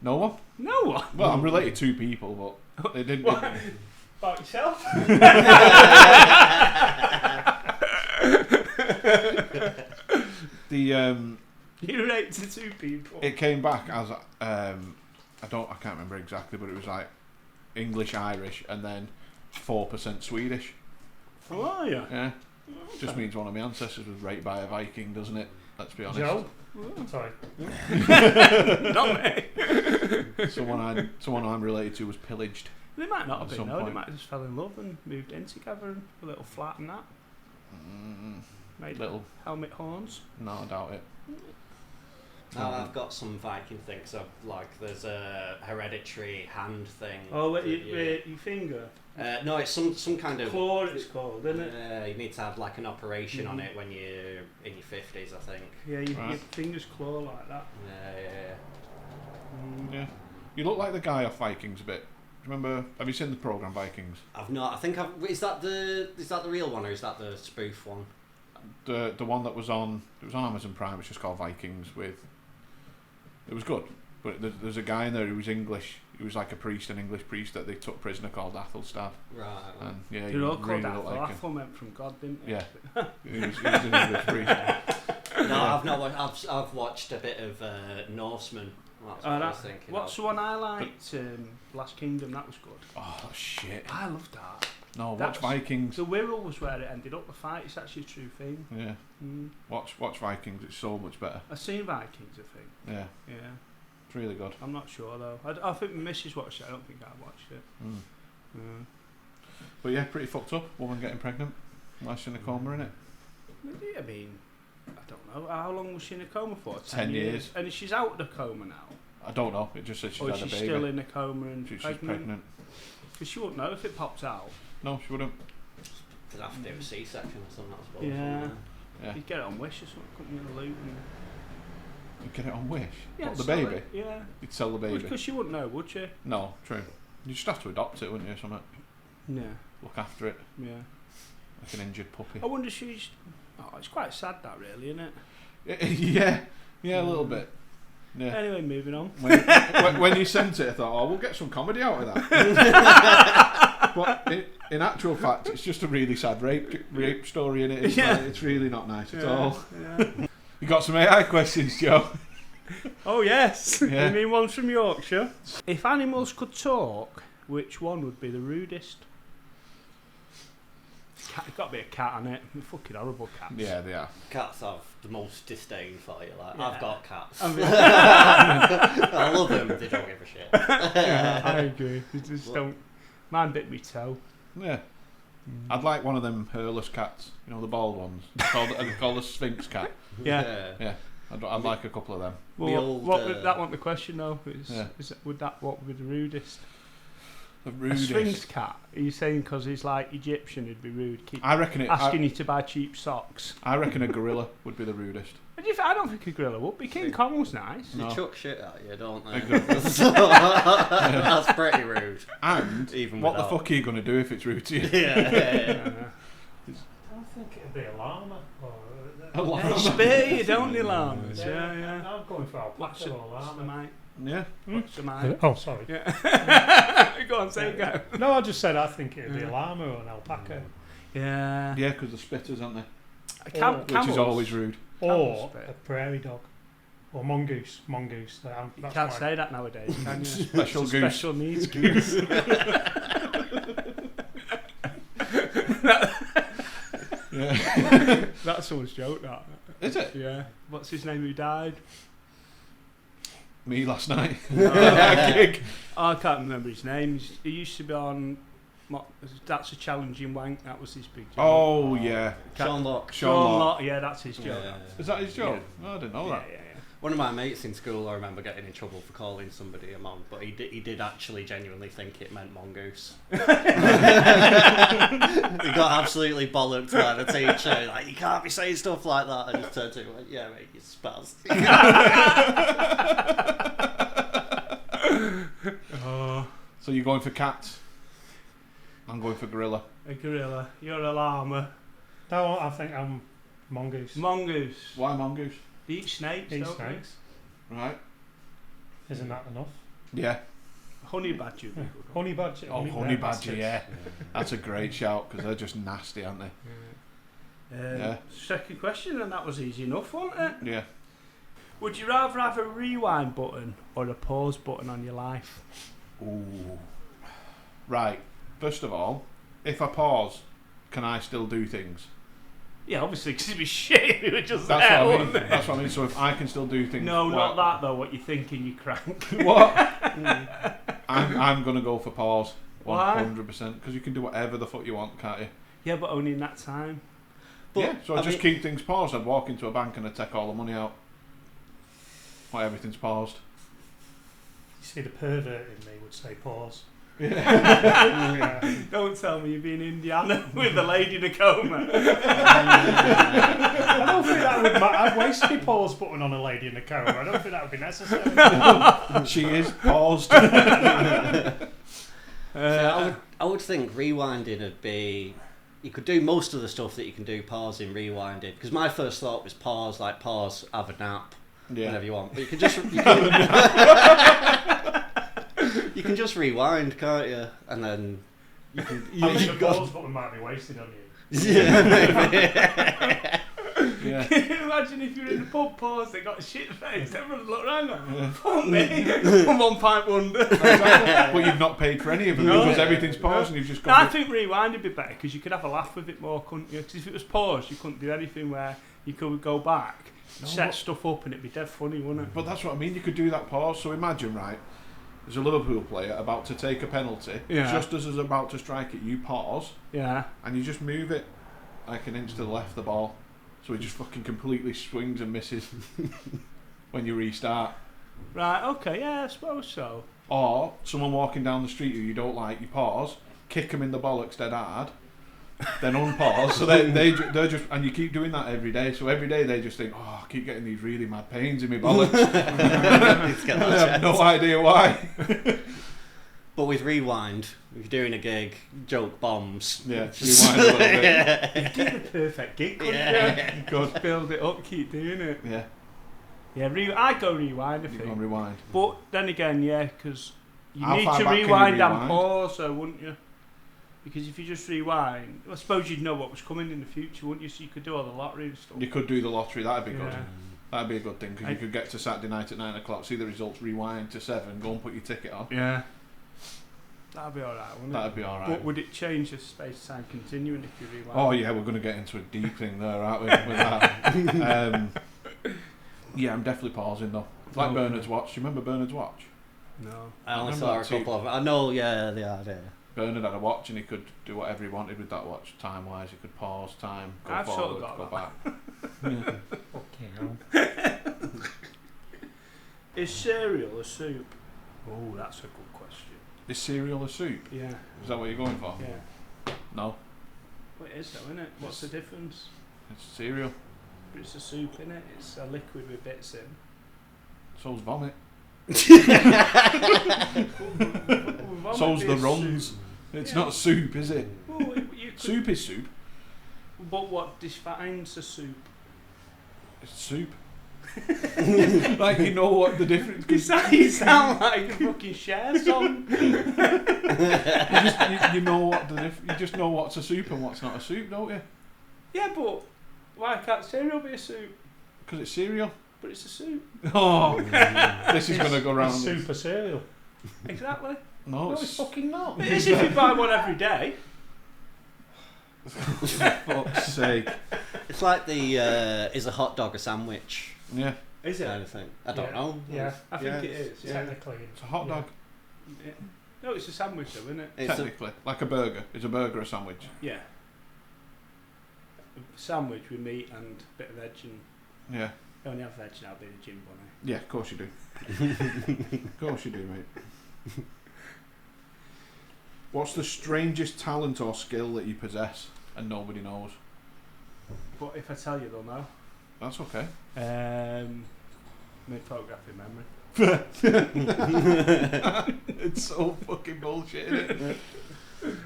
No one? No one. Well, I'm related to people, but they didn't... What? About yourself? You're related to two people. It came back as I can't remember exactly, but it was like English, Irish, and then 4% Swedish. Oh, are you? Yeah, just means one of my ancestors was raped by a Viking, doesn't it? Let's be honest. Joe? Oh. Sorry. Not me. Someone I'm related to was pillaged. They might not At have been, some though. They point. might have just fell in love and moved in together and a little flat and that. Made Little, helmet horns. no, I doubt it. Now I've got some Viking things. So like, there's a hereditary hand thing. Oh, that your finger. no, it's some kind of Claw it's called, isn't it? You need to have like an operation on Mhm. it when you're in your 50s, I think. Yeah, your Right. fingers claw like that. Yeah. Mm. Yeah, you look like the guy off Vikings a bit. Do you remember? Have you seen the program Vikings? I've not. I think is that the real one or is that the spoof one? The one that was on Amazon Prime. It's just called Vikings. It was good, but there's a guy in there who was English. He was like an English priest that they took prisoner called Athelstan. Right. And yeah, They're he all called really that. looked like him. Athel meant from God, didn't they? Yeah, he was an English priest. No, I've not. I've watched a bit of Norseman. That's what I was thinking. What's the one I liked? Last Kingdom. That was good. Oh shit! I loved that. No, That's- watch Vikings. The Wirral was where it ended up. The fight. It's actually a true thing. Yeah, Mm. watch Vikings. It's so much better. I've seen Vikings. I think. Yeah, Yeah. it's really good. I'm not sure though. I think my missus watched it. I don't think I watched it. Mm. Mm. But yeah, pretty fucked up. Woman getting pregnant, while she's in a coma, innit? Maybe, I mean, I don't know. How long was she in a coma for? 10 years. And she's out of the coma now. I don't know. It just said she's Or is had she a baby. still in a coma and She's pregnant? pregnant. Because she wouldn't know if it pops out. No, she wouldn't. They'd have to do a C-section or something, I suppose. Yeah. Yeah. You'd get it on Wish or something, couldn't you? Loot and You'd get it on Wish. yeah, What, the sell baby? it, yeah. You'd sell the baby. Because you wouldn't know, would you? No, true. You just have to adopt it, wouldn't you? Something. Yeah. Look after it. Yeah. Like an injured puppy. I wonder if she's. Oh, it's quite sad that, really, isn't it? Yeah, a little bit. Yeah. Anyway, moving on. When you sent it, I thought, we'll get some comedy out of that. But in actual fact, it's just a really sad rape story, in it. It's really not nice at all. Yeah. You got some AI questions, Joe? Oh yes. Yeah. You mean one's from Yorkshire? If animals could talk, which one would be the rudest? It's got to be a cat, on it. They're fucking horrible cats. Yeah, they are. Cats have the most disdain for you. Like, Yeah. I've got cats. I mean, I love them. They don't give a shit. yeah, I agree. They just don't. Mine bit me toe. Yeah. I'd like one of them hairless cats. You know, the bald ones. They're called a Sphinx cat. Yeah. Yeah. I'd like a couple of them. Well, what would that want the question though? What would be the rudest? The A rudest. Sphinx cat? Are you saying because he's like Egyptian, he'd be rude? I reckon asking you to buy cheap socks. I reckon a gorilla would be the rudest. I don't think a gorilla would be. King Kong was nice. They No. chuck shit at you, don't they? Exactly. So, that's pretty rude. And Even what the without. fuck are you going to do if it's rude to you? Yeah. I think it'd be a llama. A llama? Hey, spare you, don't you, llamas? Yeah. I'm going for What's alpaca the or llama. mate? Yeah. What's the mate? Oh, sorry. Yeah. Go on, say go. No, I just said I think it'd be a llama or an alpaca. Yeah. Yeah, because they're spitters, aren't they? Camels. Which is always rude. Or Camels, a prairie dog. Or mongoose. You That's can't my- say that nowadays, can you? Special It's a goose. Special needs goose. Yeah. That's someone's joke, that. Is it? Yeah. What's his name who died? Me last night. Oh, Gig. I can't remember his name. He used to be on. That's a Challenging Wank. That was his big joke. Oh, yeah. Sean Locke. Sean Locke. Yeah, that's his joke. Yeah. Is that his joke? Oh, I didn't know that. Yeah. One of my mates in school, I remember getting in trouble for calling somebody a mon, but he did actually genuinely think it meant mongoose. He got absolutely bollocked by the teacher. Like, you can't be saying stuff like that. I just turned to him and went, yeah, mate, you spaz. So you're going for cats? I'm going for gorilla. A gorilla. You're a llama. No, I think I'm mongoose. Mongoose. Why mongoose? They eat snakes, Eat don't snakes. Right. Isn't that enough? Yeah. they? Honey badger. would be good. Honey badger. Oh, honey badger, yeah. That's a great shout because they're just nasty, aren't they? Yeah. Second question, and that was easy enough, wasn't it? Yeah. Would you rather have a rewind button or a pause button on your life? Ooh. Right. First of all, if I pause, can I still do things? Yeah, obviously, because it'd be shit if it were just That's there, what I mean. wouldn't it? That's what I mean. So if I can still do things, No, not what- that though. What you thinking, you crank. What? I'm gonna go for pause. Why? 100%. Because you can do whatever the fuck you want, can't you? Yeah, but only in that time. But, Yeah. So I I just mean- keep things paused. I'd walk into a bank and I'd take all the money out. Why everything's paused. You see, the pervert in me would say pause. Yeah. Don't tell me you've been in Indiana with the lady in a coma. I don't think that would matter. I'd waste my pause button on a lady in a coma. I don't think that would be necessary. She is paused. I would think rewinding would be. You could do most of the stuff that you can do pausing, rewinding. Because my first thought was pause, have a nap, whenever you want. But you can just you can just rewind, can't you? And then you can. I think the pause button might be wasted on you. Yeah, maybe. Yeah. Can you imagine if you're in the pub pause, they got a shit face, everyone look around like, fuck me, 1 pint wonder. Exactly. But you've not paid for any of them No. because everything's paused and you've just No, I got. think rewind would be better because you could have a laugh with it more, couldn't you? Because if it was paused, you couldn't do anything where you could go back, set stuff up, and it'd be dead funny, wouldn't it? But that's what I mean. You could do that pause. So imagine, right? There's a Liverpool player about to take a penalty. Yeah. Just as he's about to strike it, you pause Yeah. and you just move it like an inch to the left of the ball. So he just fucking completely swings and misses when you restart. Right, okay, yeah, I suppose so. Or someone walking down the street who you don't like, you pause, kick them in the bollocks dead hard, then unpause. So they're just, and you keep doing that every day. So every day they just think, oh, I keep getting these really mad pains in my bollocks. I have no idea why. But with rewind, if you're doing a gig, joke bombs. Yeah, rewind a little bit. You did the perfect gig, couldn't you? Good. Build it up, keep doing it. Yeah. Yeah, I go rewind, I think. You go rewind. But then again, yeah, because you How need far to back can you rewind and rewind? pause, so wouldn't you? Because if you just rewind, I suppose you'd know what was coming in the future, wouldn't you? So you could do all the lottery and stuff. You could do the lottery, that'd be good. Yeah. That'd be a good thing, because you could get to Saturday night at 9 o'clock, see the results, rewind to 7, go and put your ticket on. Yeah. That'd be alright, wouldn't it? That'd be alright. But would it change the space-time continuing if you rewind? Oh yeah, we're going to get into a deep thing there, aren't we, with that? Yeah, I'm definitely pausing though. Like Bernard's Watch. Do you remember Bernard's Watch? No. I only remember saw a that too. couple of them. I know, yeah, they are there. Bernard had a watch and he could do whatever he wanted with that watch, time-wise. He could pause time, go I've sort of forward, got go that. back. Okay. Is cereal a soup? Oh, that's a good question. Is cereal a soup? Yeah. Is that what you're going for? Yeah. No, Well, it is though, isn't it? What's the difference? it's cereal. But it's a soup, isn't it? It's a liquid with bits in. So's vomit. Vomit So's be the a runs. soup. It's Yeah. not soup, is it? Well, you could, Soup is soup. but what defines a soup? It's soup. Like, you know what the difference is. You sound like a fucking share song. You know what you just know what's a soup and what's not a soup, don't you? Yeah, but why can't cereal be a soup? Because it's cereal. But it's a soup. Oh, this is going to go round. Super cereal. Exactly. No, No, it's it's fucking not. It is if you buy one every day. for fuck's sake. It's like the is a hot dog a sandwich Yeah, Is it? kind of thing. I don't Yeah. know. Yeah. I think it is. Yeah. Technically. it's a hot dog. Yeah. No, it's a sandwich though, isn't it? It's a, Technically, like a burger. Is a burger a sandwich? Yeah. A sandwich with meat and a bit of veg and... Yeah. I only have veg now, being a gym bunny. Yeah, of course you do. Of course you do, mate. What's the strangest talent or skill that you possess and nobody knows? But if I tell you, they'll know. That's okay. Made photographic memory. It's so fucking bullshit, isn't it?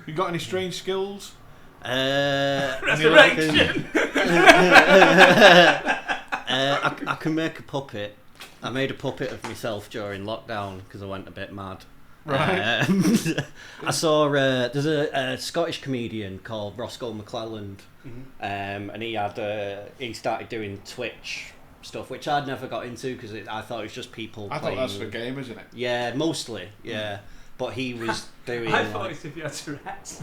You got any strange skills? Resurrection! I can make a puppet. I made a puppet of myself during lockdown because I went a bit mad. Right. I saw there's a Scottish comedian called Roscoe McClelland, and he started doing Twitch stuff, which I'd never got into because I thought it was just people I playing. thought that's for game, isn't it? Yeah, mostly. Yeah, but he was doing. I thought it's if you had Tourette's.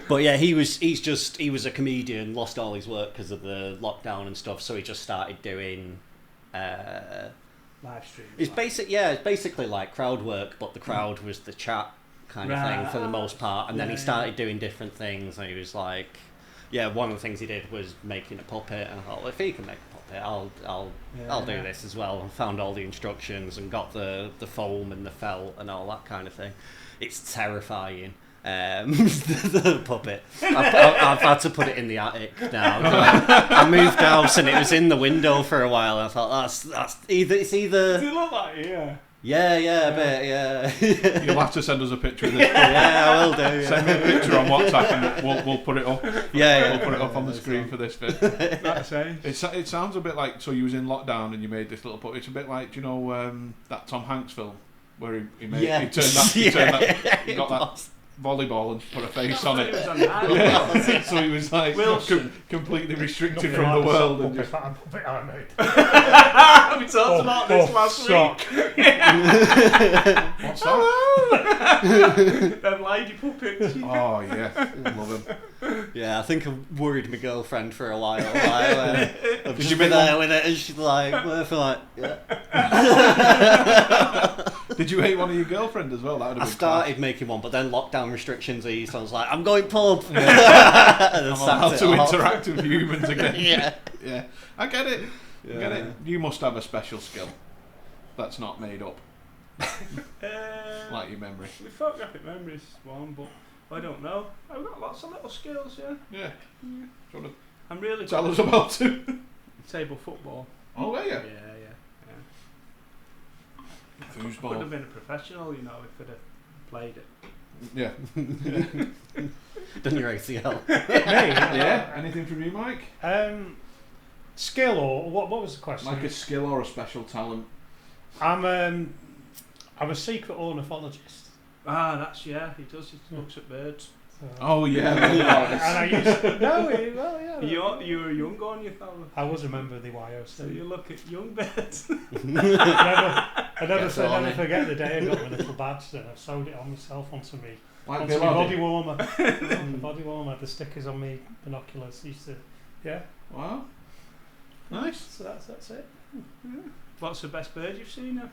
But yeah, he was a comedian, lost all his work because of the lockdown and stuff, so he just started doing Live stream. it's basically like crowd work, but the crowd was the chat kind of thing for the most part, and then he started doing different things, and he was like, one of the things he did was making a puppet, and I thought, well, if he can make a puppet, I'll do this as well, and found all the instructions and got the foam and the felt and all that kind of thing. It's terrifying. The puppet. I've had to put it in the attic now. I moved house and it was in the window for a while. And I thought that's either. Does it look like it? Yeah. Yeah, a bit, yeah. You'll have to send us a picture of this. Yeah, I will do. Yeah. Send me a picture on WhatsApp and we'll put it up. Yeah. We'll put it up on the screen for this bit. That's it. It sounds a bit like, so you was in lockdown and you made this little puppet. It's a bit like, do you know that Tom Hanks film where he made he turned that he got that volleyball and put a face on it. So he was like completely restricted from the world. And just... We talked about this last week. What's that? Them lady puppets. Oh yeah, love him. Yeah, I think I worried my girlfriend for a while. I've just you been make there with it, and she's like, yeah. Did you hate one of your girlfriend as well? That would have I been started making one, but then lockdown restrictions eased, so I was like, I'm going pub. I'm allowed to interact with humans again. Yeah. I get it. I get it. You must have a special skill that's not made up. Like your memory. The photographic memory is one, but I don't know. I've got lots of little skills, yeah. Yeah. I'm really Tell us about it. table football. Oh, are you? Yeah. Could Foosball. have been a professional, you know, if I'd have played it. Yeah. Done your ACL. Me? Yeah. Anything from you, Mike? Skill or what was the question? Like a skill or a special talent? I'm a secret ornithologist. Ah, that's, he does, he looks at birds. So, Oh, yeah. and I used to, well, yeah. You were young on you, fella. I was a member of the YOC. So you look at young birds. I never forget the day I got my little badge and I sewed it on myself onto me. Like Onto my body warmer. The body warmer, the stickers on me binoculars. Used to, yeah. Wow. Nice. So that's it. What's the best bird you've seen now?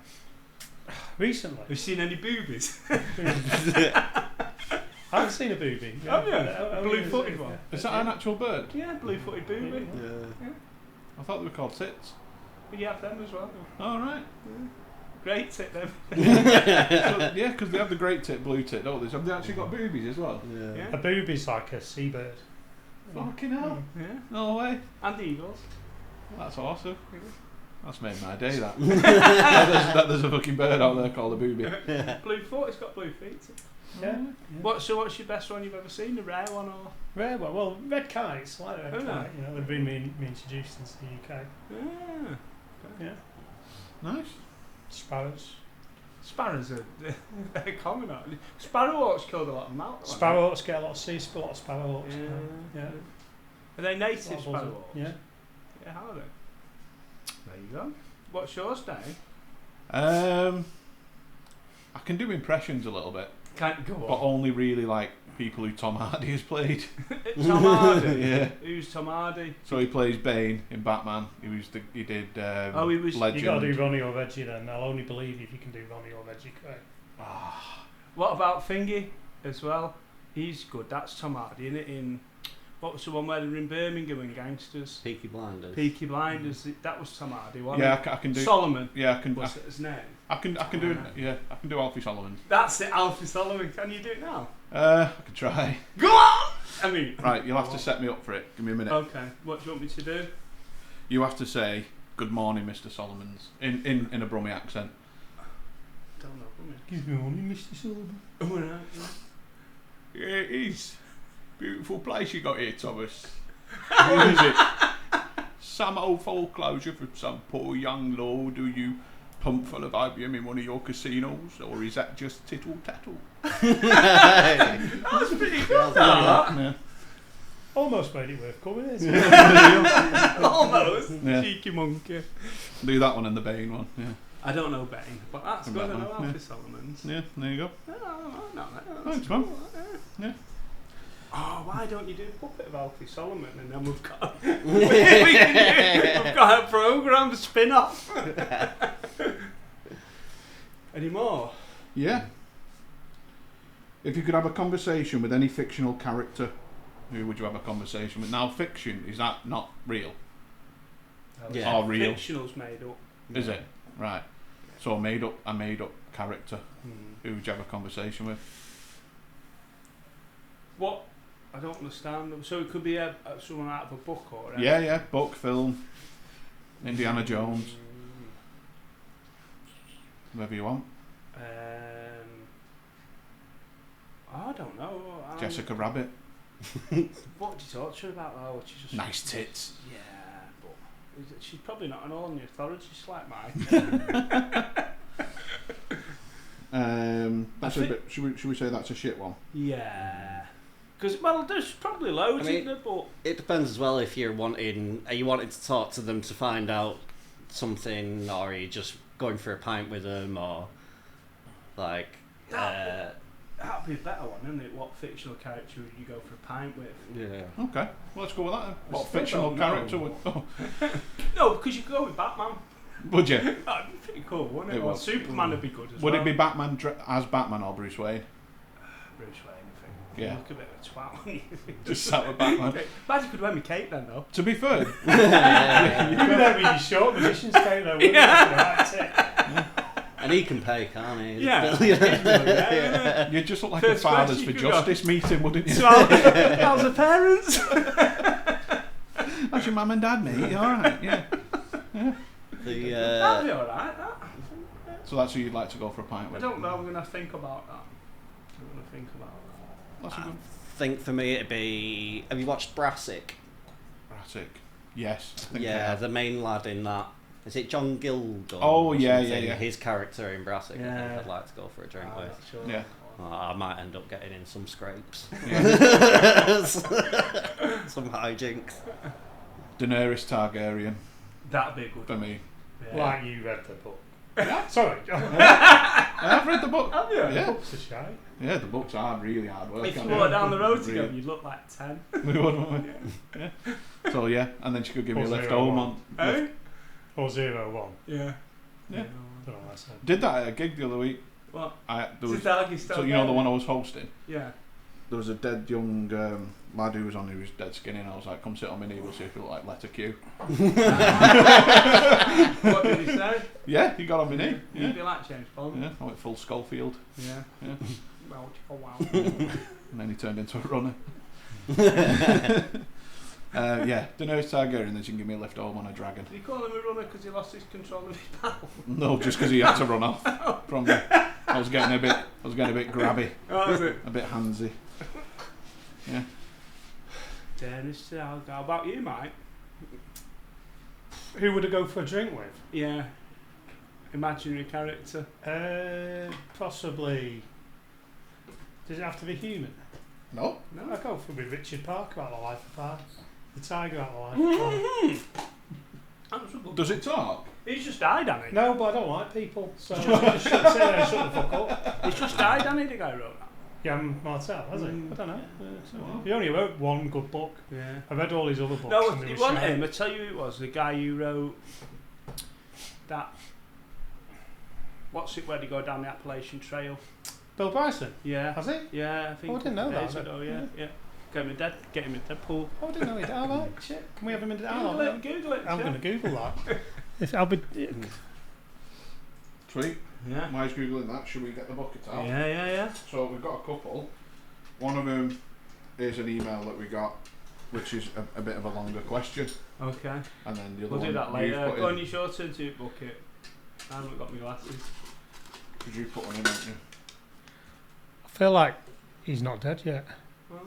Recently, Have you seen any boobies? I haven't seen a booby. Have you? A blue-footed one? Is that an actual bird? Yeah, blue-footed booby. Yeah. I thought they were called tits. But you have them as well. Oh, right. Great tip them. So, yeah, because they have the great tit, blue tit, don't they? So have they actually got boobies as well? Yeah. A booby's like a seabird. Fucking hell. Yeah. No way. And eagles. That's awesome. That's made my day, that. There's a fucking bird out there called a booby. Blue foot, it's got blue feet. Yeah. What's your best one you've ever seen? A rare one or? Rare one. Well, red kites. I like the red Oh, kite. You know, they've been me introduced into the UK. Yeah. Yeah. Nice. Sparrows. Sparrows are very common, aren't they? Sparrowhawks killed a lot of mountains. Sparrowhawks get a lot of sea, a lot of sparrowhawks. Yeah. Are they native Lot of sparrowhawks? Yeah. Yeah, how are they? There you go. What's yours, Dave? I can do impressions a little bit, Can't go but on. only really like people who Tom Hardy has played. Tom Hardy. Yeah. Who's Tom Hardy? So he plays Bane in Batman. He did. He was. Legend. You got to do Ronnie or Reggie then. I'll only believe if you can do Ronnie or Reggie correct. What about Thingy as well? He's good. That's Tom Hardy, isn't it? In what was the one where they were in Birmingham and gangsters? Peaky Blinders. Peaky Blinders. That was Tom Hardy, wasn't Yeah, it? I can do. Solomon. Yeah, I can. Was it his name? I can do it. Yeah, I can do Alfie Solomon. That's it, Alfie Solomon. Can you do it now? I can try. Go on! I mean... Right, you'll have to set me up for it. Give me a minute. Okay, what do you want me to do? You have to say, "Good morning, Mr. Solomons," in a Brummie accent. Don't know, Good morning, Mr. Sullivan. oh, right, Yeah, it is. Beautiful place you got here, Thomas. What is it? Some old foreclosure for some poor young lord who you pump full of opium in one of your casinos, or is that just tittle tattle? That's pretty good, that. Yeah. Almost made it worth coming, isn't it? Almost. Yeah. Cheeky monkey. Do that one and the Bane one. Yeah. I don't know Bane, but that's And good. I that know one, Alfie Solomon's. Yeah, there you go. No, Thanks, man. Yeah. Oh, why don't you do a puppet of Alfie Solomon and then we've got we've got a programme spin-off. Any more? Yeah. If you could have a conversation with any fictional character, who would you have a conversation with? Now, fiction, is that not real? Yeah. Or real? Fictional's made up. Is it? Right. So a made up character, who would you have a conversation with? What? I don't understand. So it could be someone out of a book or Yeah, book, film, Indiana Jones, whoever you want. I don't know. Jessica Rabbit. What did you talk to her about though? She's just Nice tits. Yeah, but she's probably not an ornithologist like mine. That's a bit. Should we say that's a shit one? Yeah. Because, well, there's probably loads in there, but... It depends as well if are you wanting to talk to them to find out something, or are you just going for a pint with them, or, like... That'd be a better one, isn't it? What fictional character would you go for a pint with? Yeah. Okay, well, let's go with that then. What still fictional don't character know. would... Oh. No, because you could go with Batman. Would you? That'd be pretty cool, wouldn't it? It Or would. Superman would be good as Would well. it be Batman as Batman or Bruce Wayne? Bruce Wayne, I think. Yeah. You look a bit of a twat when you Just sat with Batman. Imagine you could wear my cape then, though. To be fair, You could have really short magician's cape though, wouldn't you? That's it. And he can pay, can't he? Yeah. You'd just look like a Fathers for Justice meeting, wouldn't you? So how's the parents? How's your mum and dad, mate? You alright? Yeah. That'd be alright, that. So that's who you'd like to go for a pint with? I don't know, I'm going to think about that. That's a good... I think for me it'd be... Have you watched Brassic? Brassic? Yes. I think Yeah, the main lad in that. Is it John Gilgan? Oh, yeah. His character in Brassic, I think I'd like to go for a drink with. Sure. Yeah. I might end up getting in some scrapes. Yeah. Some hijinks. Daenerys Targaryen. That'd be good for me. Yeah. Like you read the book. Sorry. I've read the book. Have you? The Yeah. books are shy. Yeah, the books are really hard work. If you walk down the road together, you'd look like 10. We would, wouldn't we? Yeah. So yeah, and then she could give me a lift home on. Eh? Or 01. Yeah. Yeah. Don't know what I said. Did that at a gig the other week. What? There was, so you know the one I was hosting? Yeah. There was a dead young lad who was on, who was dead skinny, and I was like, come sit on my knee, we'll see if you look like letter Q. What did he say? Yeah, he got on my knee. Yeah. You'd be like James Bond. Yeah, I went full Schofield. Yeah. Yeah. Well, wow. And then he turned into a runner. Yeah, Daenerys Targaryen, and then she can give me a lift home on a dragon. Did you call him a runner because he lost his control of his pal? No, just because he had to run off from me. I was getting a bit grabby, Oh, is it? a bit handsy. Yeah. Dennis, how about you, Mike? Who would I go for a drink with? Yeah. Imaginary character. Possibly. Does it have to be human? No. No. I'd go for with Richard Parker out of Life of Pi. The tiger out of Life of Pi. Does it talk? He's just died, hasn't he? No, but I don't like people, so just sit there and shut the fuck up. He's just died, hasn't he, the guy who wrote that? Jan Martel, has he? I don't know. He only wrote one good book. Yeah. I read all his other books. No, and it they were wasn't shite. him. I tell you who it was. The guy who wrote that. What's it where they go down the Appalachian Trail? Bill Bryson? Yeah. Has he? Yeah, I think. Oh, I didn't know days that. ago, yeah. Get him in Deadpool. Oh, I didn't know he did. Oh, right. Shit. Can we have him in the... Google it. I'm going to Google that. I'll be... Sweet. Yeah. Why is Googling that? Should we get the bucket out? Yeah. So we've got a couple. One of them is an email that we got, which is a bit of a longer question. Okay. And then the other We'll one do that you've later. put Go in, on, you sure turn to your bucket. I haven't got my glasses. because you put one in, haven't you? I feel like he's not dead yet. Well,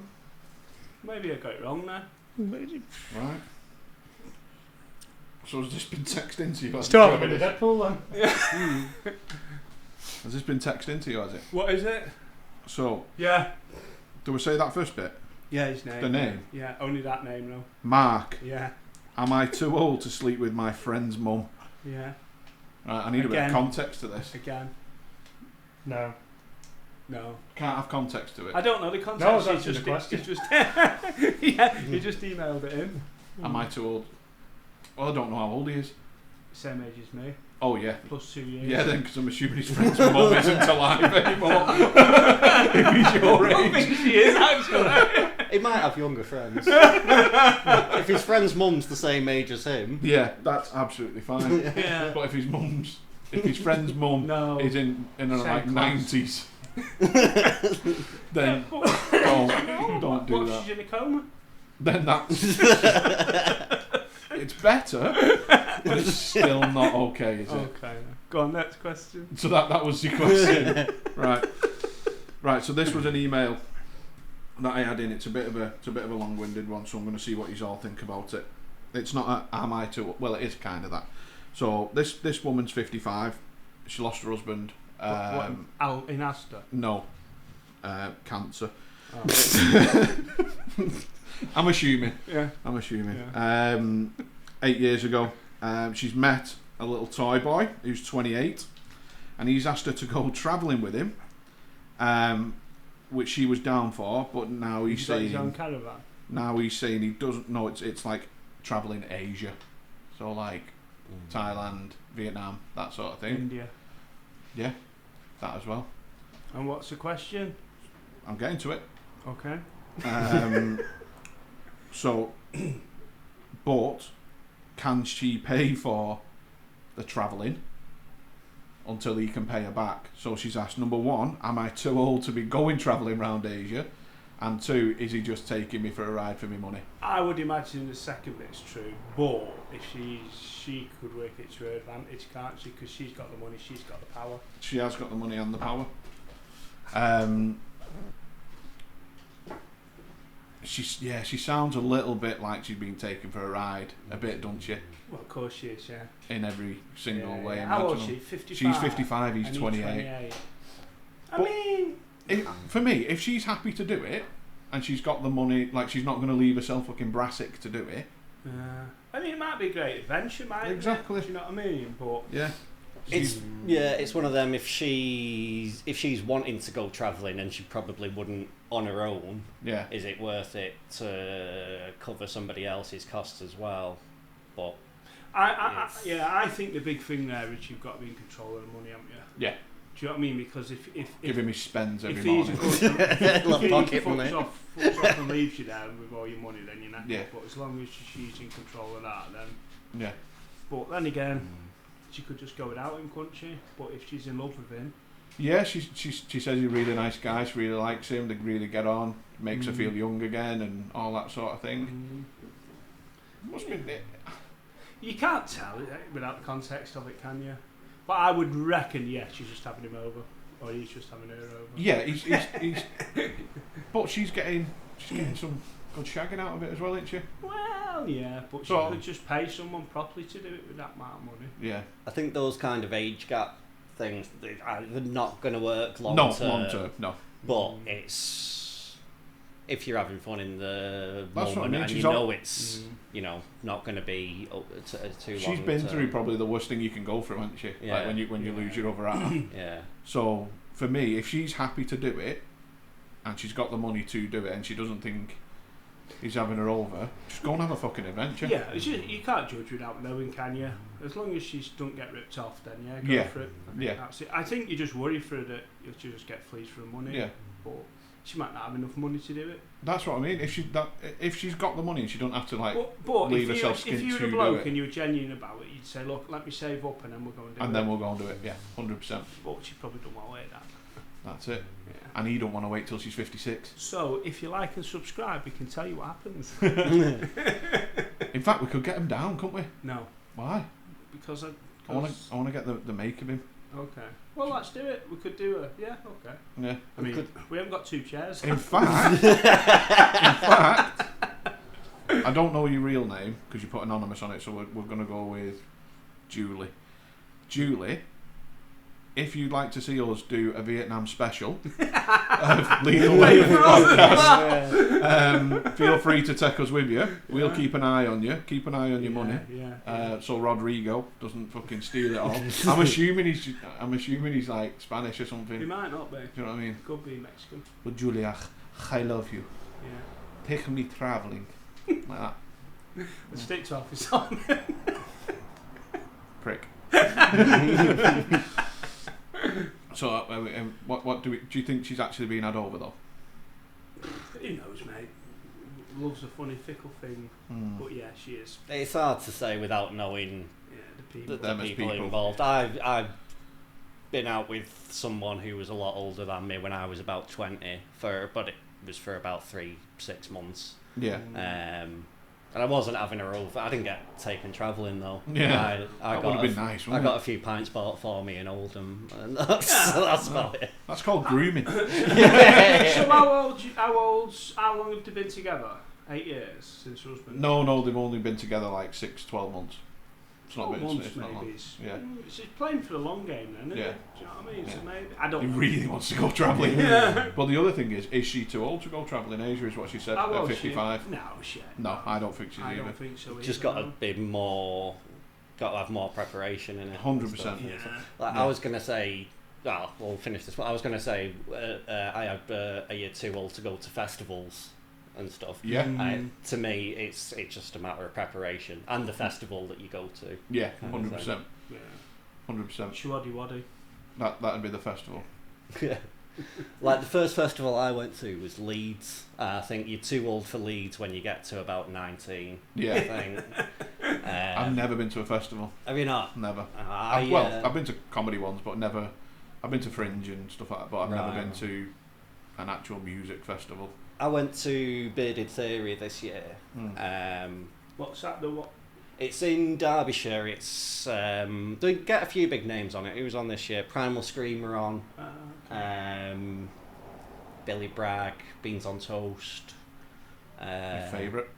maybe I got it wrong there. Right. So has this been texted into you? Start with the Deadpool then. Has this been texted into you, has it? What is it? So, Yeah. do we say that first bit? Yeah, his name. The name? Yeah, only that name though. Mark, Yeah. am I too old to sleep with my friend's mum? Yeah. Right, I need a bit Again. of context to this. Again. No. No. Can't have context to it. I don't know the context. No, it's that's just the question. It's just yeah, he just emailed it in. Am I too old? Well, I don't know how old he is. Same age as me. Oh, yeah. Plus 2 years. Yeah, then, because I'm assuming his friend's mum isn't alive anymore. If he's your I don't age. think she is actually. He might have younger friends. If his friend's mum's the same age as him. Yeah, that's absolutely fine. Yeah. But if his friend's mum No. is in her Same like class. 90s, then don't do What, that. she's in a coma? Then that's it's better, but it's still not okay, is it? Okay. Go on, next question. So that was the question. Right. So this was an email that I had in. It's a bit of a long-winded one, so I'm going to see what you all think about it. It's not a am I too, well, it is kind of that. So this woman's 55. She lost her husband. What in Astor? No, cancer. Oh. I'm assuming. Yeah. 8 years ago, she's met a little toy boy who's 28, and he's asked her to go travelling with him, which she was down for. But now he's got his saying own caravan. now he's saying he doesn't know. It's like travelling Asia, so like Thailand, Vietnam, that sort of thing. India. Yeah, that as well. And what's the question? I'm getting to it. Okay. So, but can she pay for the travelling, until he can pay her back. So she's asked, number one, am I too old to be going travelling around Asia? And two, is he just taking me for a ride for me money? I would imagine the second bit's true, but if she could work it to her advantage, can't she? Because she's got the money, she's got the power. She has got the money and the power. She sounds a little bit like she's been taken for a ride, a bit, don't she? Well, of course she is, yeah. In every single way. How old is she? 55? She's 55, he's 28. I mean... For me, if she's happy to do it, and she's got the money, like she's not going to leave herself fucking brassic to do it. I mean, it might be a great adventure, mightn't exactly. it? Do you know what I mean? But yeah. It's one of them. If she's wanting to go travelling, and she probably wouldn't on her own. Yeah. Is it worth it to cover somebody else's costs as well? But I think the big thing there is you've got to be in control of the money, haven't you? Yeah. Do you know what I mean? Because if give him his spends every morning. If pocket fucks off and leaves you there with all your money, then you're not. Yeah. But as long as she's in control of that, then. Yeah. But then again, she could just go without him, couldn't she? But if she's in love with him. Yeah, she says he's a really nice guy. She really likes him. They really get on. Makes her feel young again and all that sort of thing. Must be. You can't tell without the context of it, can you? But I would reckon, she's just having him over, or he's just having her over. Yeah, he's but she's getting some good shagging out of it as well, isn't she? Well, yeah, but she could just pay someone properly to do it with that amount of money. Yeah. I think those kind of age gap things, they're not going to work long term. No. But it's... If you're having fun in the That's moment and she's it's not going to be too long. She's been through probably the worst thing you can go through, hasn't she? Yeah. Like when you lose your other half. Yeah. So for me, if she's happy to do it, and she's got the money to do it, and she doesn't think he's having her over, just go and have a fucking adventure. Yeah, you can't judge without knowing, can you? As long as she doesn't get ripped off, then go for it. That's it. I think you just worry for her that you'll just get fleeced for her money. Yeah. But she might not have enough money to do it. That's what I mean. If she's got the money and she don't have to but leave herself skint to do it. If you were a bloke and you were genuine about it, you'd say, look, let me save up and then we'll go and do it. And then we'll go and do it. Yeah, 100%. But she probably don't want to wait that. That's it. Yeah. And he don't want to wait till she's 56. So if you like and subscribe, we can tell you what happens. In fact, we could get him down, couldn't we? No. Why? Because I want to get the make of him. Okay. Well, let's do it. We could do it. Yeah. Okay. Yeah. I mean, we haven't got two chairs. In fact, I don't know your real name because you put anonymous on it, so we're going to go with Julie. Julie, if you'd like to see us do a Vietnam special of Legal Way podcast, feel free to take us with you. We'll keep an eye on you. Keep an eye on your money. So Rodrigo doesn't fucking steal it all. I'm assuming he's like Spanish or something. He might not be. Do you know what I mean? Could be Mexican. But Julia, I love you. Yeah. Take me travelling. Like that. Let's stick to office on. Prick. So, what do you think she's actually being had over though? Who knows, mate? Love's a funny, fickle thing, but yeah, she is. It's hard to say without knowing the people involved. I've been out with someone who was a lot older than me when I was about 20, but it was for about 3-6 months. Yeah. And I wasn't having her over. I didn't get taken travelling though. Yeah, that would have been nice. I got a few pints bought for me in Oldham, and that's about it. That's called grooming. So how long have they been together? 8 years since your husband? No, they've only been together like 6-12 months. It's not 12 months, it's not long. Yeah. She's playing for the long game then, isn't it? Do you know what I mean? Yeah. So maybe I don't. He really wants to go travelling. Yeah. But the other thing is she too old to go travelling in Asia? Is what she said at 55. She? No, shit. No, I don't think she's either. I don't think so. Just got to be more. Got to have more preparation in it. 100%. Yeah. Like I was gonna say. Well, we'll finish this one. I was gonna say I had a year too old to go to festivals and stuff. Yeah. To me, it's just a matter of preparation and the festival that you go to. Yeah, 100%. Yeah. 100%. Shwaddy waddy. That'd be the festival. Yeah. Like the first festival I went to was Leeds. I think you're too old for Leeds when you get to about 19. Yeah. I think. I've never been to a festival. Have you not? Never. I've been to comedy ones, but never. I've been to Fringe and stuff like that, but I've never been to an actual music festival. I went to Bearded Theory this year. What's that? The what? It's in Derbyshire. It's they get a few big names on it. Who was on this year? Primal Screamer on. Billy Bragg, Beans on Toast. Your favourite?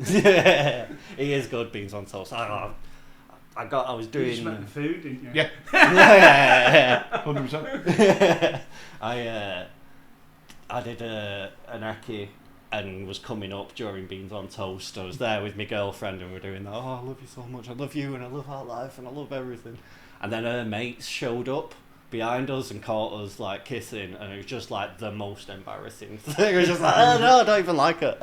He is good, Beans on Toast. I was doing. You just meant the food, didn't you? Yeah. Yeah. 100%. I did an Aki and was coming up during Beans on Toast. I was there with my girlfriend and we were doing that. Oh, I love you so much. I love you and I love our life and I love everything. And then her mates showed up behind us and caught us like kissing, and it was just like the most embarrassing thing. It was just like, oh no, I don't even like her.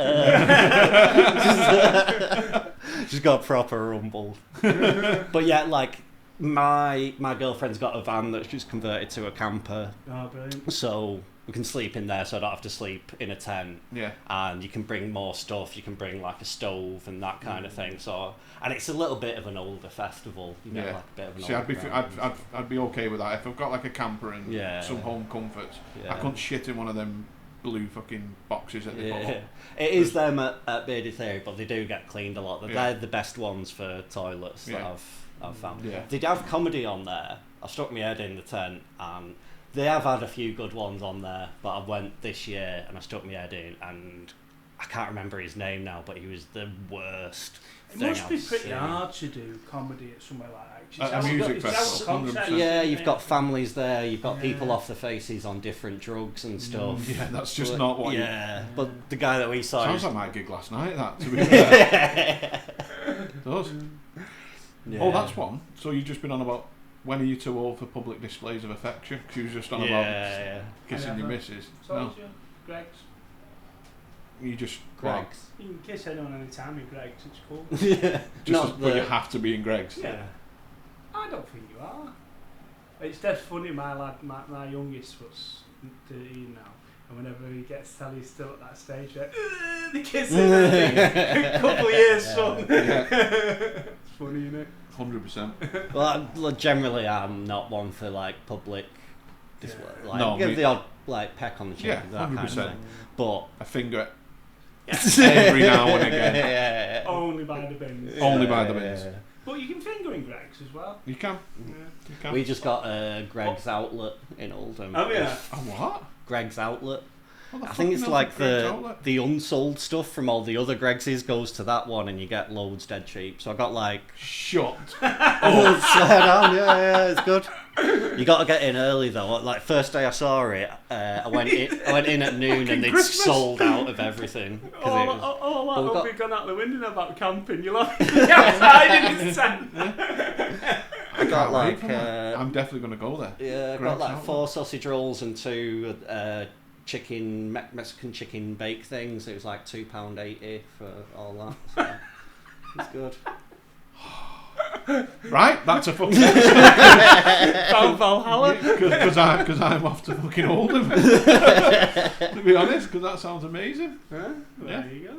Just got proper rumbled. But yeah, like my girlfriend's got a van that she's converted to a camper. Oh, brilliant. So we can sleep in there, so I don't have to sleep in a tent. Yeah. And you can bring more stuff. You can bring like a stove and that kind of thing. So, and it's a little bit of an older festival. You get like a bit of an older I'd be okay with that if I've got like a camper and some home comforts. Yeah. I couldn't shit in one of them blue fucking boxes that they put up. It is them at Bearded Theory, but they do get cleaned a lot. They're the best ones for toilets that I've found. Yeah. They'd have comedy on there. I stuck my head in the tent and they have had a few good ones on there, but I went this year and I stuck my head in and I can't remember his name now, but he was the worst. It must be pretty hard to do comedy at somewhere like that. A music festival. 100%. Yeah, you've got families there, you've got people off the faces on different drugs and stuff. Yeah, that's just not what but the guy that we saw... Sounds like my gig last night, that, to be fair. It does. Yeah. Oh, that's one. So you've just been on about... When are you too old for public displays of affection? Because you was just on about kissing your missus. No. Greg's. You just... Greg's. You can kiss anyone anytime in Greg's, it's cool. But you have to be in Greg's. Yeah. I don't think you are. It's dead funny, my lad, my youngest was 13 now. And whenever he gets to tell he's still at that stage, the kissing, a couple of years, son. It's funny, isn't it? 100%. Well, generally, I'm not one for like public display. Like, no, give the odd like peck on the cheek, that 100%. kind of thing. But a finger every now and again. Only by the bins. Only by the bins. But you can finger in Greg's as well. You can. Yeah. You can. We just got a Greg's Outlet in Oldham. Oh yeah. A what? Greg's Outlet. I think it's like the unsold stuff from all the other Greg's goes to that one, and you get loads dead cheap. So I got like shut. Oh, swear down, yeah, it's good. You got to get in early though. Like first day I saw it, I went in at noon and they'd sold out of everything. That will be gone out the window about camping. You'll have to be outside in his tent. I got like I'm definitely gonna go there. Yeah, I got like 4 sausage rolls and 2 Mexican chicken bake things. It was like £2.80 for all that. So it's good. Right, that's a fucking Valhalla. Because I'm off to fucking Oldham. To be honest, because that sounds amazing. There you go.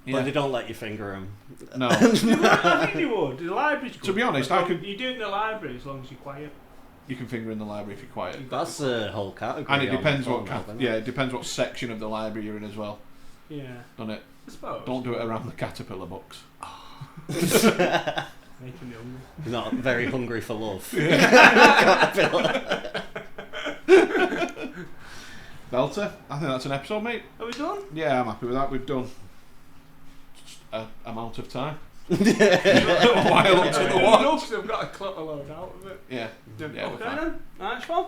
But they don't let you finger them. No. I think you would. The library's good. To be honest, you do it in the library as long as you're quiet. You can finger in the library if you're quiet. That's the whole category. And it depends it depends what section of the library you're in as well. Yeah. Doesn't it? I suppose. Don't do it around the caterpillar books. Making me hungry. You're not very hungry for love. Belter, I think that's an episode, mate. Are we done? Yeah, I'm happy with that. We've done just an amount of time. While up to the watch. I've got a clutter load out of it. Yeah. Okay then. Nice one.